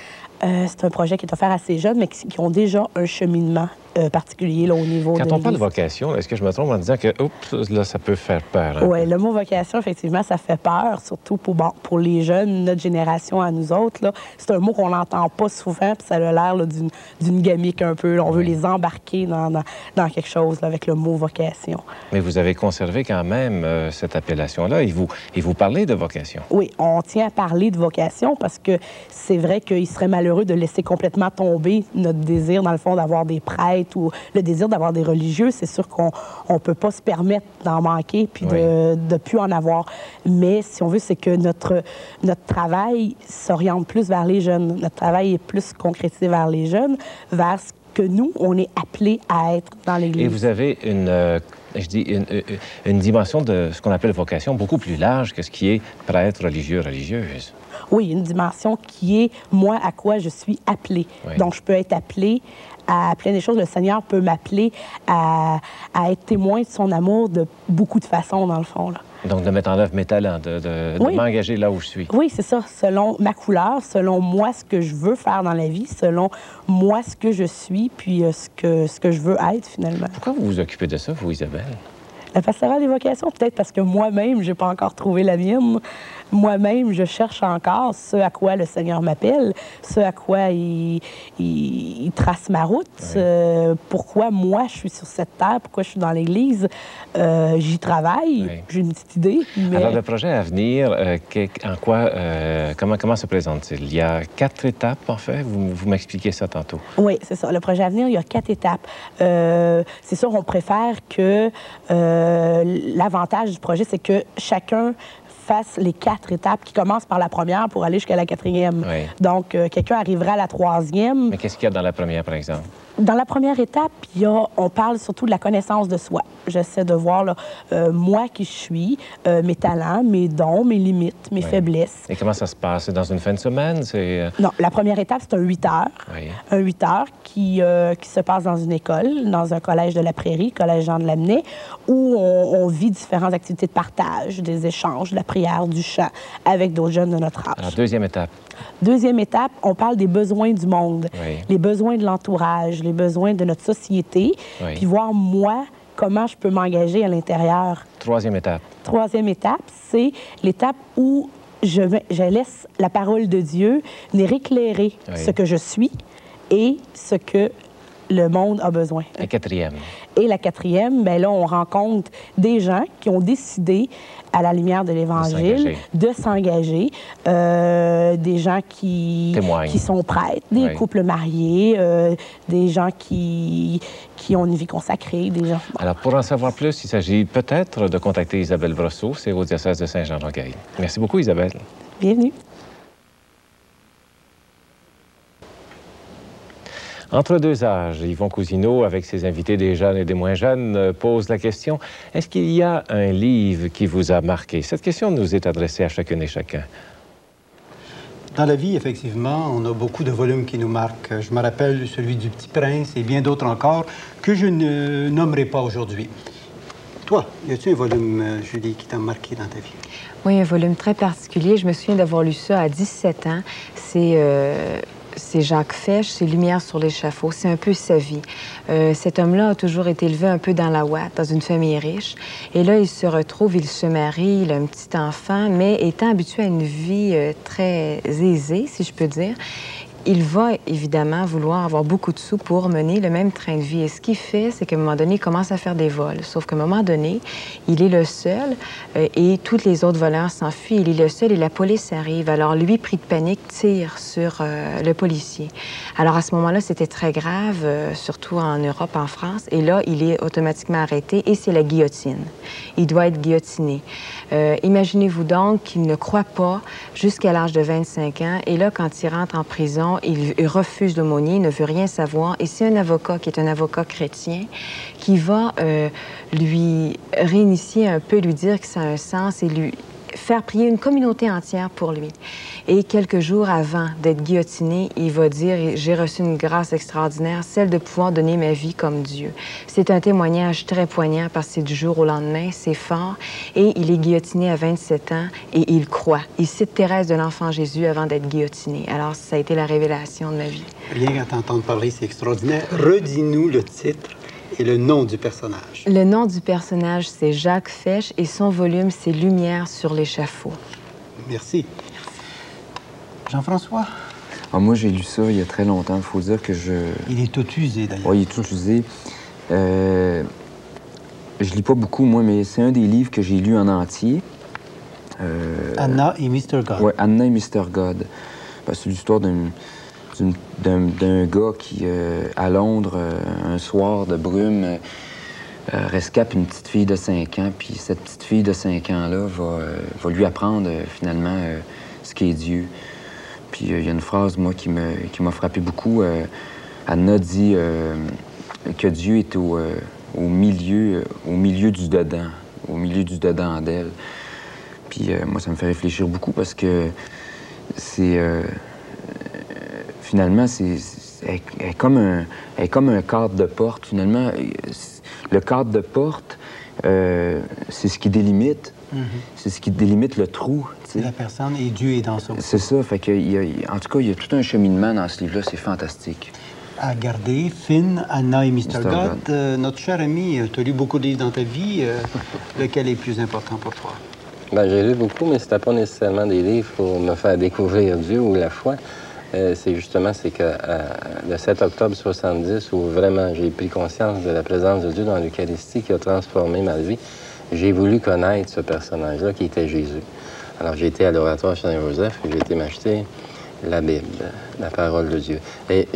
C'est un projet qui est offert à ces jeunes, mais qui ont déjà un cheminement particulier là, au niveau de Quand on parle de l'Église. vocation, est-ce que je me trompe en disant que, oups, là, ça peut faire peur? Oui, le mot vocation, effectivement, ça fait peur, surtout pour les jeunes, notre génération à nous autres. C'est un mot qu'on n'entend pas souvent, puis ça a l'air d'une gamique un peu. Là. On veut les embarquer dans quelque chose là, avec le mot vocation. Mais vous avez conservé quand même cette appellation-là et vous parlez de vocation. Oui, on tient à parler de vocation parce que c'est vrai qu'il serait malheureux de laisser complètement tomber notre désir, dans le fond, d'avoir des prêtres ou le désir d'avoir des religieux. C'est sûr qu'on ne peut pas se permettre d'en manquer puis de plus en avoir. Mais si on veut, c'est que notre travail s'oriente plus vers les jeunes. Notre travail est plus concrétisé vers les jeunes, vers ce que nous, on est appelés à être dans l'Église. Et vous avez une dimension de ce qu'on appelle vocation beaucoup plus large que ce qui est prêtre, religieux, religieuse. Oui, une dimension qui est moi à quoi je suis appelée. Oui. Donc, je peux être appelée à plein des choses. Le Seigneur peut m'appeler à être témoin de son amour de beaucoup de façons, dans le fond. Là. Donc, de mettre en œuvre mes talents, de m'engager là où je suis. Oui, c'est ça. Selon ma couleur, selon moi, ce que je veux faire dans la vie, selon moi, ce que je suis, puis ce que je veux être, finalement. Pourquoi vous vous occupez de ça, vous, Isabelle? La pastorale des vocations, peut-être parce que moi-même, je n'ai pas encore trouvé la mienne. Moi-même, je cherche encore ce à quoi le Seigneur m'appelle, ce à quoi il trace ma route, pourquoi moi je suis sur cette terre, pourquoi je suis dans l'Église. J'y travaille, j'ai une petite idée. Mais... Alors, le projet à venir, comment se présente-t-il? Il y a 4 étapes, en fait. Vous m'expliquez ça tantôt. Oui, c'est ça. Le projet à venir, il y a 4 étapes. C'est sûr, on préfère que l'avantage du projet, c'est que chacun fasse les 4 étapes qui commencent par la première pour aller jusqu'à la 4e. Oui. Donc, quelqu'un arrivera à la 3e. Mais qu'est-ce qu'il y a dans la première, par exemple? Dans la première étape, on parle surtout de la connaissance de soi. J'essaie de voir là, moi qui je suis, mes talents, mes dons, mes limites, mes faiblesses. Et comment ça se passe? C'est dans une fin de semaine? Non, la première étape, c'est un 8 heures. Oui. Un 8 heures qui se passe dans une école, dans un collège de la Prairie, collège Jean de Lamennais, où on vit différentes activités de partage, des échanges, de la prière, du chant, avec d'autres jeunes de notre âge. Alors, deuxième étape. Deuxième étape, on parle des besoins du monde, les besoins de l'entourage, les besoins de notre société, puis voir, moi, comment je peux m'engager à l'intérieur. Troisième étape. Troisième étape, c'est l'étape où je laisse la parole de Dieu venir éclairer ce que je suis et ce que le monde a besoin. La 4e. Et la 4e, bien là, on rencontre des gens qui ont décidé, à la lumière de l'Évangile, de s'engager. Des gens qui sont prêtres, des couples mariés, des gens qui ont une vie consacrée, des gens... Alors, pour en savoir plus, il s'agit peut-être de contacter Isabelle Brosseau, c'est au diocèse de Saint-Jean-Longueuil. Merci beaucoup, Isabelle. Bienvenue. Entre deux âges, Yvon Cousineau, avec ses invités des jeunes et des moins jeunes, pose la question, est-ce qu'il y a un livre qui vous a marqué? Cette question nous est adressée à chacune et chacun. Dans la vie, effectivement, on a beaucoup de volumes qui nous marquent. Je me rappelle celui du Petit Prince et bien d'autres encore que je ne nommerai pas aujourd'hui. Toi, y a-t-il un volume, Julie, qui t'a marqué dans ta vie? Oui, un volume très particulier. Je me souviens d'avoir lu ça à 17 ans. C'est Jacques Fesch, c'est Lumière sur l'échafaud. C'est un peu sa vie. Cet homme-là a toujours été élevé un peu dans la ouate, dans une famille riche. Et là, il se retrouve, il se marie, il a un petit enfant, mais étant habitué à une vie très aisée, si je peux dire, il va évidemment vouloir avoir beaucoup de sous pour mener le même train de vie. Et ce qu'il fait, c'est qu'à un moment donné, il commence à faire des vols. Sauf qu'à un moment donné, il est le seul et tous les autres voleurs s'enfuient. Il est le seul et la police arrive. Alors lui, pris de panique, tire sur le policier. Alors à ce moment-là, c'était très grave, surtout en Europe, en France. Et là, il est automatiquement arrêté et c'est la guillotine. Il doit être guillotiné. Imaginez-vous donc qu'il ne croit pas jusqu'à l'âge de 25 ans. Et là, quand il rentre en prison, il refuse l'aumônier, il ne veut rien savoir. Et c'est un avocat qui est un avocat chrétien qui va lui réinitier un peu, lui dire que ça a un sens et lui faire prier une communauté entière pour lui. Et quelques jours avant d'être guillotiné, il va dire « J'ai reçu une grâce extraordinaire, celle de pouvoir donner ma vie comme Dieu ». C'est un témoignage très poignant parce que c'est du jour au lendemain, c'est fort. Et il est guillotiné à 27 ans et il croit. Il cite Thérèse de l'Enfant Jésus avant d'être guillotiné. Alors, ça a été la révélation de ma vie. Rien qu'à t'entendre parler, c'est extraordinaire. Redis-nous le titre et le nom du personnage. Le nom du personnage, c'est Jacques Fesch et son volume, c'est Lumière sur l'échafaud. Merci. Jean-François? Ah, moi, j'ai lu ça il y a très longtemps. Il faut dire que Il est tout usé, d'ailleurs. Oui, il est tout usé. Je lis pas beaucoup, moi, mais c'est un des livres que j'ai lu en entier. Anna et Mr. God. Oui, Anna et Mr. God. Ben, c'est l'histoire d'un gars qui, à Londres, un soir de brume, rescapé une petite fille de 5 ans. Puis cette petite fille de 5 ans-là va lui apprendre, finalement, ce qu'est Dieu. Puis il y a une phrase, moi, qui m'a frappé beaucoup. Anna dit que Dieu est au milieu du dedans, au milieu du dedans d'elle. Puis moi, ça me fait réfléchir beaucoup parce que c'est... finalement, elle est comme un cadre de porte. Finalement, le cadre de porte, c'est ce qui délimite. C'est ce qui délimite le trou. C'est la personne et Dieu est dans ça. C'est ça. Fait que, en tout cas, il y a tout un cheminement dans ce livre-là. C'est fantastique. À garder, Finn, Anna et Mr. God. Notre cher ami, tu as lu beaucoup de livres dans ta vie. Lequel est le plus important pour toi? Bien, j'ai lu beaucoup, mais c'était pas nécessairement des livres pour me faire découvrir Dieu ou la foi. C'est que le 7 octobre 70, où vraiment j'ai pris conscience de la présence de Dieu dans l'Eucharistie qui a transformé ma vie, j'ai voulu connaître ce personnage-là qui était Jésus. Alors j'ai été à l'oratoire Saint-Joseph et j'ai été m'acheter la Bible, la parole de Dieu. Et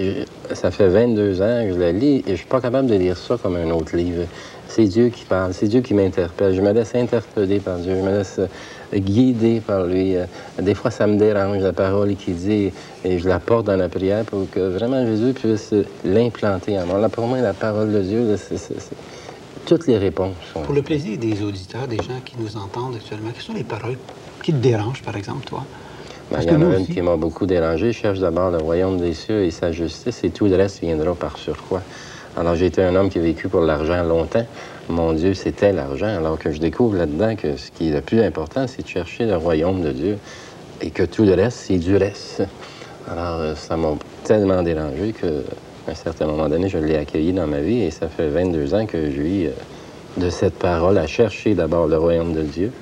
ça fait 22 ans que je la lis et je suis pas capable de lire ça comme un autre livre. C'est Dieu qui parle, c'est Dieu qui m'interpelle. Je me laisse interpeller par Dieu, je me laisse guider par lui. Des fois, ça me dérange, la parole qu'il dit, et je la porte dans la prière pour que vraiment Jésus puisse l'implanter en moi. Là, pour moi, la parole de Dieu, c'est toutes les réponses. Pour le plaisir des auditeurs, des gens qui nous entendent actuellement, quelles sont les paroles qui te dérangent, par exemple, toi? Ben, il y en a une qui m'a beaucoup dérangé. Je cherche d'abord le royaume des cieux et sa justice, et tout le reste viendra par surcroît. Alors, j'ai été un homme qui a vécu pour l'argent longtemps. Mon Dieu, c'était l'argent. Alors que je découvre là-dedans que ce qui est le plus important, c'est de chercher le royaume de Dieu et que tout le reste, c'est du reste. Alors, ça m'a tellement dérangé qu'à un certain moment donné, je l'ai accueilli dans ma vie et ça fait 22 ans que je vis de cette parole à chercher d'abord le royaume de Dieu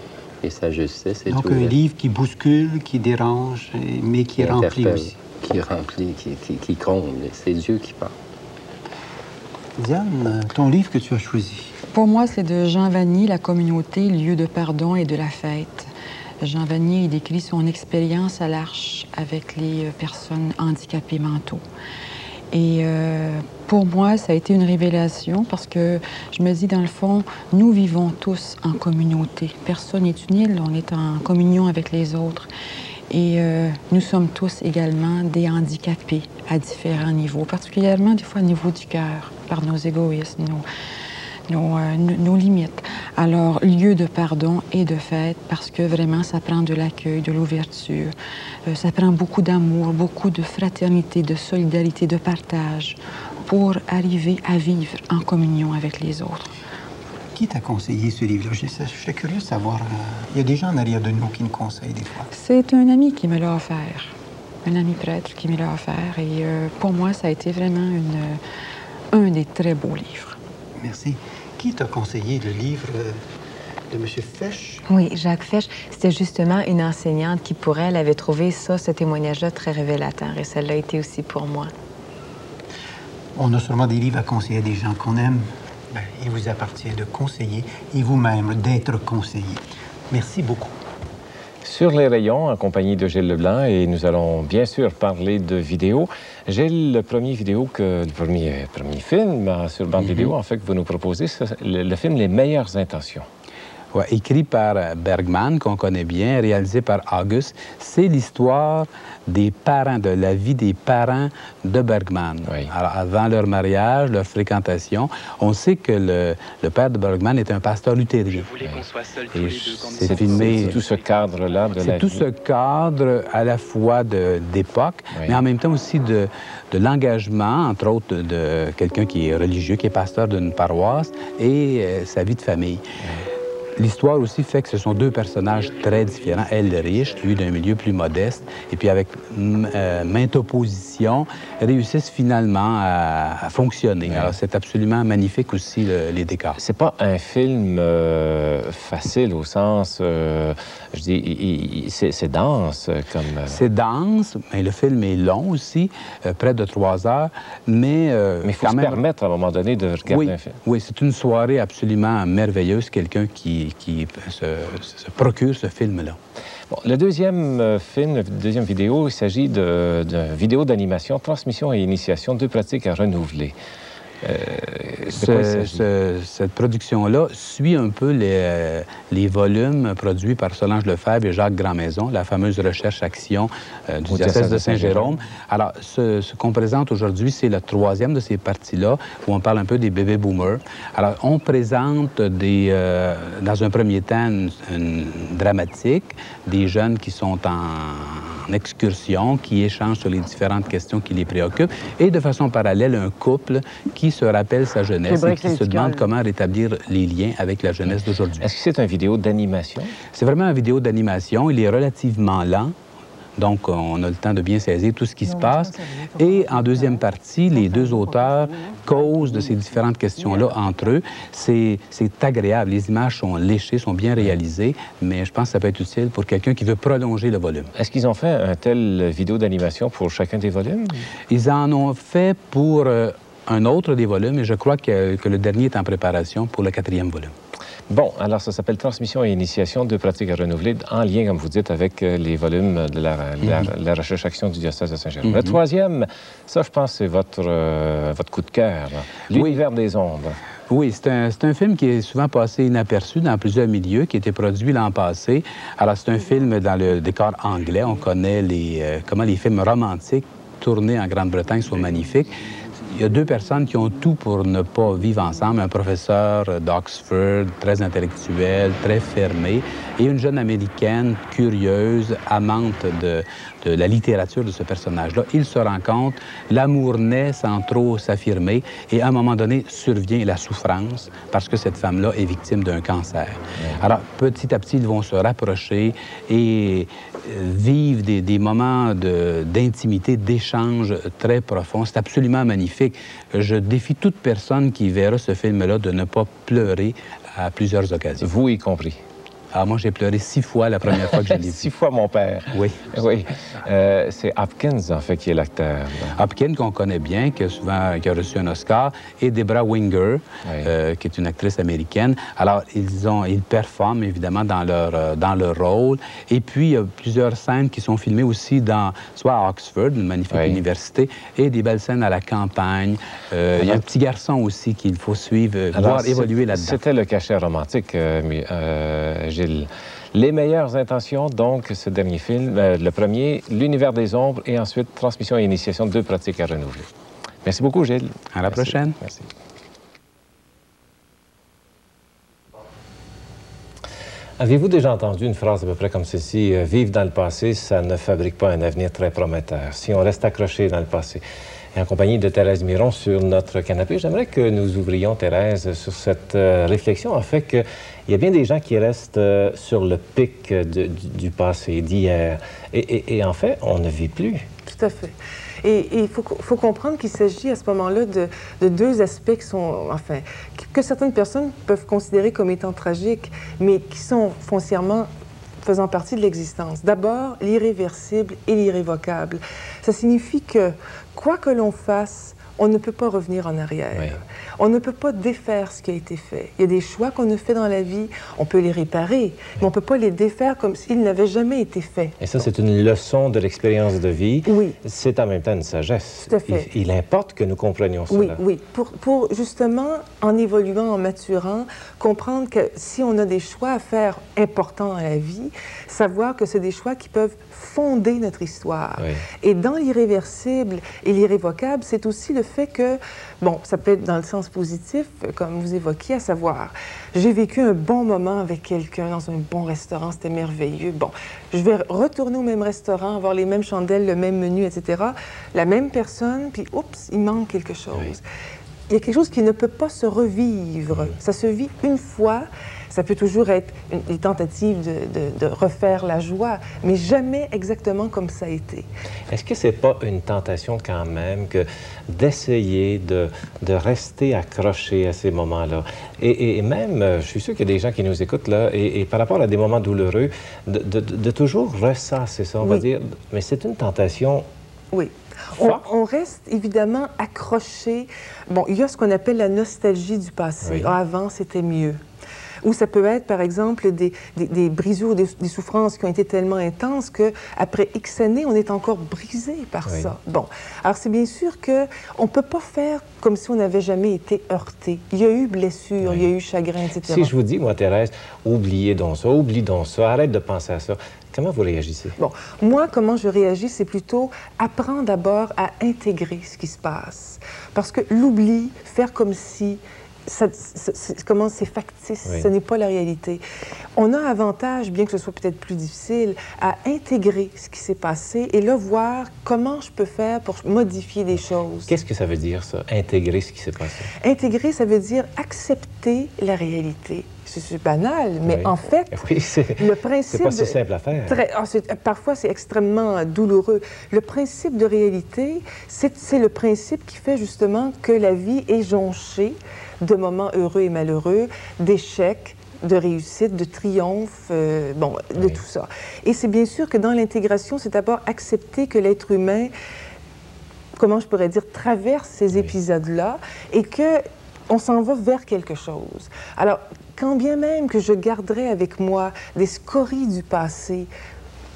et sa justice. Et donc, tout un livre qui bouscule, qui dérange, mais qui remplit aussi. Qui remplit, qui comble. C'est Dieu qui parle. Diane, ton livre que tu as choisi? Pour moi, c'est de Jean Vanier, La communauté, lieu de pardon et de la fête. Jean Vanier, il décrit son expérience à l'Arche avec les personnes handicapées mentaux. Et pour moi, ça a été une révélation parce que je me dis, dans le fond, nous vivons tous en communauté. Personne n'est une île, on est en communion avec les autres. Et nous sommes tous également des handicapés à différents niveaux, particulièrement des fois au niveau du cœur, par nos égoïsmes, nos limites. Alors, lieu de pardon et de fête, parce que vraiment, ça prend de l'accueil, de l'ouverture. Ça prend beaucoup d'amour, beaucoup de fraternité, de solidarité, de partage pour arriver à vivre en communion avec les autres. Qui t'a conseillé ce livre-là? Je suis curieux de savoir. Il y a des gens en arrière de nous qui nous conseillent des fois. C'est un ami qui me l'a offert. Un ami prêtre qui me l'a offert. Et pour moi, ça a été vraiment un des très beaux livres. Merci. Qui t'a conseillé le livre de M. Fesch? Oui, Jacques Fesch. C'était justement une enseignante qui, pour elle, avait trouvé ce témoignage-là très révélateur. Et ça l'a été aussi pour moi. On a sûrement des livres à conseiller à des gens qu'on aime. Bien, il vous appartient de conseiller et vous-même d'être conseillé. Merci beaucoup. Sur les rayons, en compagnie de Gilles Leblanc, et nous allons bien sûr parler de vidéo. Gilles, le premier film sur bande vidéo, en fait, que vous nous proposez, c'est le film Les meilleures intentions. Ouais, écrit par Bergman, qu'on connaît bien, réalisé par August. C'est l'histoire des parents, de la vie des parents de Bergman. Oui. Alors, avant leur mariage, leur fréquentation, on sait que le père de Bergman est un pasteur luthérien. C'est filmé tout ce cadre-là de la vie. C'est tout ce cadre à la fois d'époque, mais en même temps aussi de l'engagement, entre autres, de quelqu'un qui est religieux, qui est pasteur d'une paroisse, et sa vie de famille. L'histoire aussi fait que ce sont deux personnages très différents. Elle, riche, lui, d'un milieu plus modeste, et puis avec maintes oppositions, réussissent finalement à fonctionner. Alors, c'est absolument magnifique aussi, les décors. C'est pas un film facile au sens, je dis, c'est dense comme... C'est dense, mais le film est long aussi, près de 3 heures, mais... mais il faut se permettre, à un moment donné, de regarder un film. Oui, c'est une soirée absolument merveilleuse, quelqu'un qui se procure ce film-là. Bon, le deuxième film, la deuxième vidéo, il s'agit d'une vidéo d'animation, transmission et initiation, 2 pratiques à renouveler. Cette production-là suit un peu les volumes produits par Solange Lefebvre et Jacques Grandmaison, la fameuse recherche-action du diocèse de Saint-Jérôme. Alors, ce qu'on présente aujourd'hui, c'est la 3e de ces parties-là, où on parle un peu des bébés boomers. Alors, on présente dans un premier temps une dramatique, des jeunes qui sont en excursion, qui échangent sur les différentes questions qui les préoccupent, et de façon parallèle, un couple qui se rappelle sa jeunesse et qui se demande comment rétablir les liens avec la jeunesse d'aujourd'hui. Est-ce que c'est une vidéo d'animation? C'est vraiment une vidéo d'animation. Il est relativement lent. Donc, on a le temps de bien saisir tout ce qui se passe. Et en deuxième partie, les deux auteurs causent de ces différentes questions-là entre eux. C'est agréable. Les images sont léchées, sont bien réalisées, mais je pense que ça peut être utile pour quelqu'un qui veut prolonger le volume. Est-ce qu'ils ont fait un tel vidéo d'animation pour chacun des volumes? Ils en ont fait pour un autre des volumes, et je crois que le dernier est en préparation pour le 4e volume. Bon, alors ça s'appelle Transmission et initiation, 2 pratiques à renouveler, en lien, comme vous dites, avec les volumes de la recherche-action du diocèse de Saint-Jérôme. Le 3e, ça, je pense, c'est votre coup de cœur, L'univers des ombres. Oui, c'est un film qui est souvent passé inaperçu dans plusieurs milieux, qui a été produit l'an passé. Alors, c'est un film dans le décor anglais. On connaît comment les films romantiques tournés en Grande-Bretagne sont magnifiques. Il y a 2 personnes qui ont tout pour ne pas vivre ensemble. Un professeur d'Oxford, très intellectuel, très fermé, et une jeune Américaine curieuse, amante de la littérature de ce personnage-là. Ils se rencontrent, l'amour naît sans trop s'affirmer, et à un moment donné survient la souffrance parce que cette femme-là est victime d'un cancer. Alors, petit à petit, ils vont se rapprocher et vivre des moments d'intimité, d'échange très profonds. C'est absolument magnifique. Je défie toute personne qui verra ce film-là de ne pas pleurer à plusieurs occasions. Vous y compris? Ah, moi, j'ai pleuré 6 fois la première fois que je l'ai vu. 6 fois mon père. Oui. Oui. C'est Hopkins, en fait, qui est l'acteur. Hopkins, qu'on connaît bien, qui a reçu un Oscar, et Debra Winger, qui est une actrice américaine. Alors, ils performent, évidemment, dans leur rôle. Et puis, il y a plusieurs scènes qui sont filmées aussi soit à Oxford, une magnifique université, et des belles scènes à la campagne. Il y a un petit garçon aussi qu'il faut suivre, voir évoluer là-dedans. C'était le cachet romantique, Gilles. Les meilleures intentions, donc, ce dernier film. Le premier, L'univers des ombres, et ensuite, Transmission et initiation, 2 pratiques à renouveler. Merci beaucoup, Gilles. À la prochaine. Merci. Avez-vous déjà entendu une phrase à peu près comme celle-ci? Vivre dans le passé, ça ne fabrique pas un avenir très prometteur. Si on reste accroché dans le passé. Et en compagnie de Thérèse Miron sur notre canapé, j'aimerais que nous ouvrions, Thérèse, sur cette réflexion, en fait, qu'il y a bien des gens qui restent sur le pic du passé, d'hier. Et en fait, on ne vit plus. Tout à fait. Et il faut comprendre qu'il s'agit à ce moment-là de 2 aspects qui sont, enfin, que certaines personnes peuvent considérer comme étant tragiques, mais qui sont foncièrement faisant partie de l'existence. D'abord, l'irréversible et l'irrévocable. Ça signifie quoi que l'on fasse, on ne peut pas revenir en arrière. Oui. On ne peut pas défaire ce qui a été fait. Il y a des choix qu'on a fait dans la vie, on peut les réparer, mais on ne peut pas les défaire comme s'ils n'avaient jamais été faits. Et ça, c'est une leçon de l'expérience de vie. Oui. C'est en même temps une sagesse. Tout à fait. Il importe que nous comprenions cela. Oui, oui. Pour justement, en évoluant, en maturant, comprendre que si on a des choix à faire importants dans la vie, savoir que c'est des choix qui peuvent fonder notre histoire. Oui. Et dans l'irréversible et l'irrévocable, c'est aussi le fait que, bon, ça peut être dans le sens positif, comme vous évoquiez, à savoir, j'ai vécu un bon moment avec quelqu'un dans un bon restaurant, c'était merveilleux. Bon, je vais retourner au même restaurant, avoir les mêmes chandelles, le même menu, etc. La même personne, puis oups, il manque quelque chose. Oui. Il y a quelque chose qui ne peut pas se revivre. Oui. Ça se vit une fois. Ça peut toujours être une tentative de refaire la joie, mais jamais exactement comme ça a été. Est-ce que c'est pas une tentation quand même que d'essayer de rester accroché à ces moments-là? Et même, je suis sûr qu'il y a des gens qui nous écoutent là, et par rapport à des moments douloureux, de toujours ressasser ça, on va dire, mais c'est une tentation. Oui. On reste évidemment accroché. Bon, il y a ce qu'on appelle la nostalgie du passé. Oui. Ah, avant, c'était mieux. Ou ça peut être, par exemple, des brisures, des souffrances qui ont été tellement intenses qu'après X années, on est encore brisé par ça. Bon, alors c'est bien sûr qu'on ne peut pas faire comme si on n'avait jamais été heurté. Il y a eu blessure, il y a eu chagrin, etc. Si je vous dis, moi, Thérèse, oubliez donc ça, oublie donc ça, arrête de penser à ça, comment vous réagissez? Bon, moi, comment je réagis, c'est plutôt apprendre d'abord à intégrer ce qui se passe. Parce que l'oubli, faire comme si... comment c'est factice, ce n'est pas la réalité. On a avantage, bien que ce soit peut-être plus difficile, à intégrer ce qui s'est passé et là, voir comment je peux faire pour modifier des choses. Qu'est-ce que ça veut dire, ça, intégrer ce qui s'est passé? Intégrer, ça veut dire accepter la réalité. C'est banal, mais en fait, le principe... C'est pas si simple à faire. Parfois, c'est extrêmement douloureux. Le principe de réalité, c'est le principe qui fait justement que la vie est jonchée de moments heureux et malheureux, d'échecs, de réussite, de triomphe, bon, de tout ça. Et c'est bien sûr que dans l'intégration, c'est d'abord accepter que l'être humain, comment je pourrais dire, traverse ces épisodes-là et que on s'en va vers quelque chose. Alors, quand bien même que je garderais avec moi des scories du passé,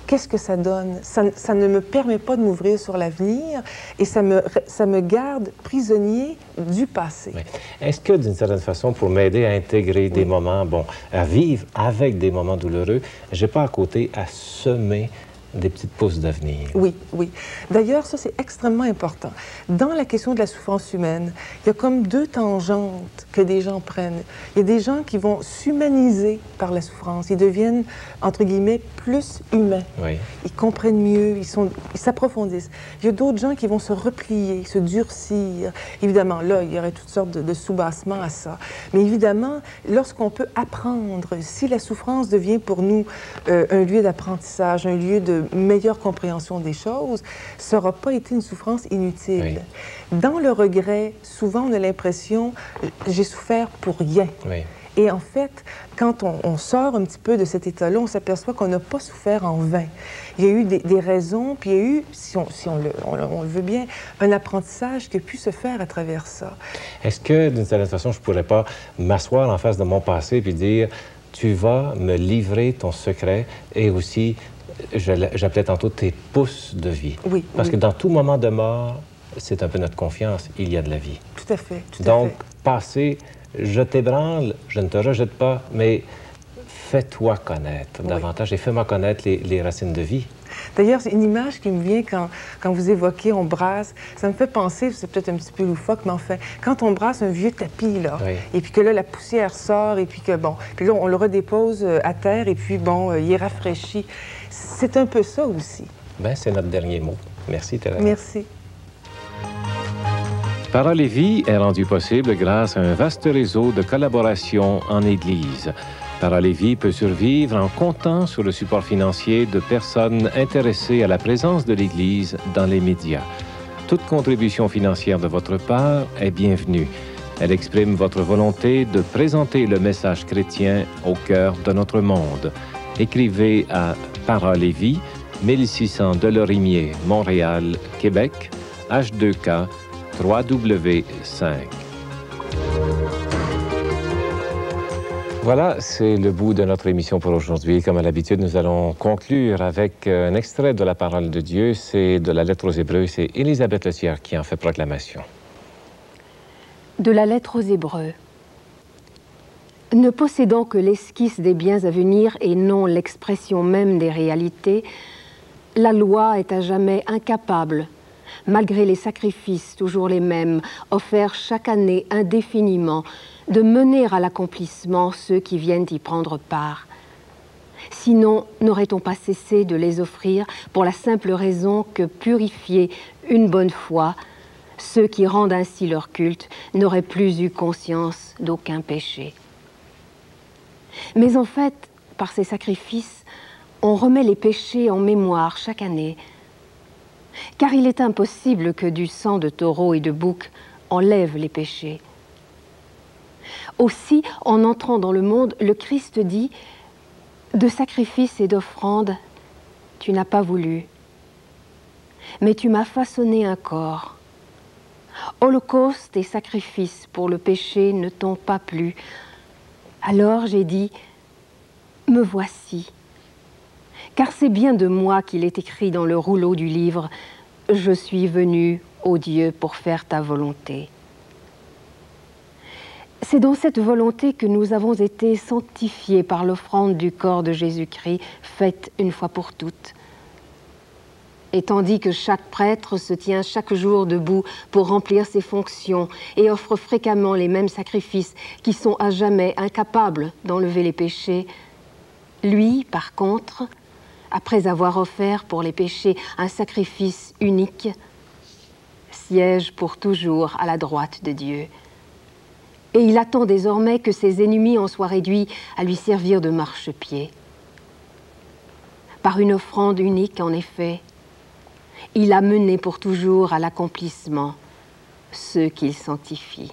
qu'est-ce que ça donne? Ça ne me permet pas de m'ouvrir sur l'avenir et ça me garde prisonnier du passé. Oui. Est-ce que, d'une certaine façon, pour m'aider à intégrer des moments, bon, à vivre avec des moments douloureux, j'ai pas à côté à semer des petites pousses d'avenir? Oui, oui. D'ailleurs, ça, c'est extrêmement important. Dans la question de la souffrance humaine, il y a comme deux tangentes que des gens prennent. Il y a des gens qui vont s'humaniser par la souffrance. Ils deviennent, entre guillemets, plus humains. Oui. Ils comprennent mieux, ils s'approfondissent. Il y a d'autres gens qui vont se replier, se durcir. Évidemment, là, il y aurait toutes sortes de sous-bassements à ça. Mais évidemment, lorsqu'on peut apprendre, si la souffrance devient pour nous un lieu d'apprentissage, un lieu de meilleure compréhension des choses, ça n'aura pas été une souffrance inutile. Oui. Dans le regret, souvent, on a l'impression « j'ai souffert pour rien ». Oui. Et en fait, quand on sort un petit peu de cet état-là, on s'aperçoit qu'on n'a pas souffert en vain. Il y a eu des raisons, puis il y a eu, si on le veut bien, un apprentissage qui a pu se faire à travers ça. Est-ce que, d'une certaine façon, je ne pourrais pas m'asseoir en face de mon passé puis dire « tu vas me livrer ton secret et aussi... » J'appelais tantôt tes pousses de vie. Oui. Parce que dans tout moment de mort, c'est un peu notre confiance, il y a de la vie. Tout à fait. Donc, passé, je t'ébranle, je ne te rejette pas, mais fais-toi connaître davantage et fais-moi connaître les racines de vie. D'ailleurs, c'est une image qui me vient quand vous évoquez on brasse. Ça me fait penser, c'est peut-être un petit peu loufoque, mais enfin, quand on brasse un vieux tapis, là, et puis que là, la poussière sort, et puis que, bon, puis là, on le redépose à terre, et puis, bon, il est rafraîchi. C'est un peu ça aussi. Bien, c'est notre dernier mot. Merci, Thérèse. Merci. Parole et vie est rendu possible grâce à un vaste réseau de collaboration en Église. Parole et vie peut survivre en comptant sur le support financier de personnes intéressées à la présence de l'Église dans les médias. Toute contribution financière de votre part est bienvenue. Elle exprime votre volonté de présenter le message chrétien au cœur de notre monde. Écrivez à Parole et vie, 1600 Delorimier, Montréal, Québec, H2K 3W5. Voilà, c'est le bout de notre émission pour aujourd'hui. Comme à l'habitude, nous allons conclure avec un extrait de la parole de Dieu. C'est de la lettre aux Hébreux. C'est Élisabeth Lecière qui en fait proclamation. De la lettre aux Hébreux. Ne possédant que l'esquisse des biens à venir et non l'expression même des réalités, la loi est à jamais incapable, malgré les sacrifices toujours les mêmes, offerts chaque année indéfiniment, de mener à l'accomplissement ceux qui viennent y prendre part. Sinon, n'aurait-on pas cessé de les offrir pour la simple raison que, purifiés une bonne fois, ceux qui rendent ainsi leur culte n'auraient plus eu conscience d'aucun péché. Mais en fait, par ces sacrifices, on remet les péchés en mémoire chaque année, car il est impossible que du sang de taureau et de bouc enlève les péchés. Aussi, en entrant dans le monde, le Christ dit « De sacrifices et d'offrandes, tu n'as pas voulu, mais tu m'as façonné un corps. Holocauste et sacrifices pour le péché ne t'ont pas plu. Alors j'ai dit « Me voici ». Car c'est bien de moi qu'il est écrit dans le rouleau du livre « Je suis venu, ô Dieu, pour faire ta volonté ». C'est dans cette volonté que nous avons été sanctifiés par l'offrande du corps de Jésus-Christ, faite une fois pour toutes. Et tandis que chaque prêtre se tient chaque jour debout pour remplir ses fonctions et offre fréquemment les mêmes sacrifices qui sont à jamais incapables d'enlever les péchés, lui, par contre, après avoir offert pour les péchés un sacrifice unique, siège pour toujours à la droite de Dieu. Et il attend désormais que ses ennemis en soient réduits à lui servir de marchepied. Par une offrande unique, en effet, il a mené pour toujours à l'accomplissement ceux qu'il sanctifie.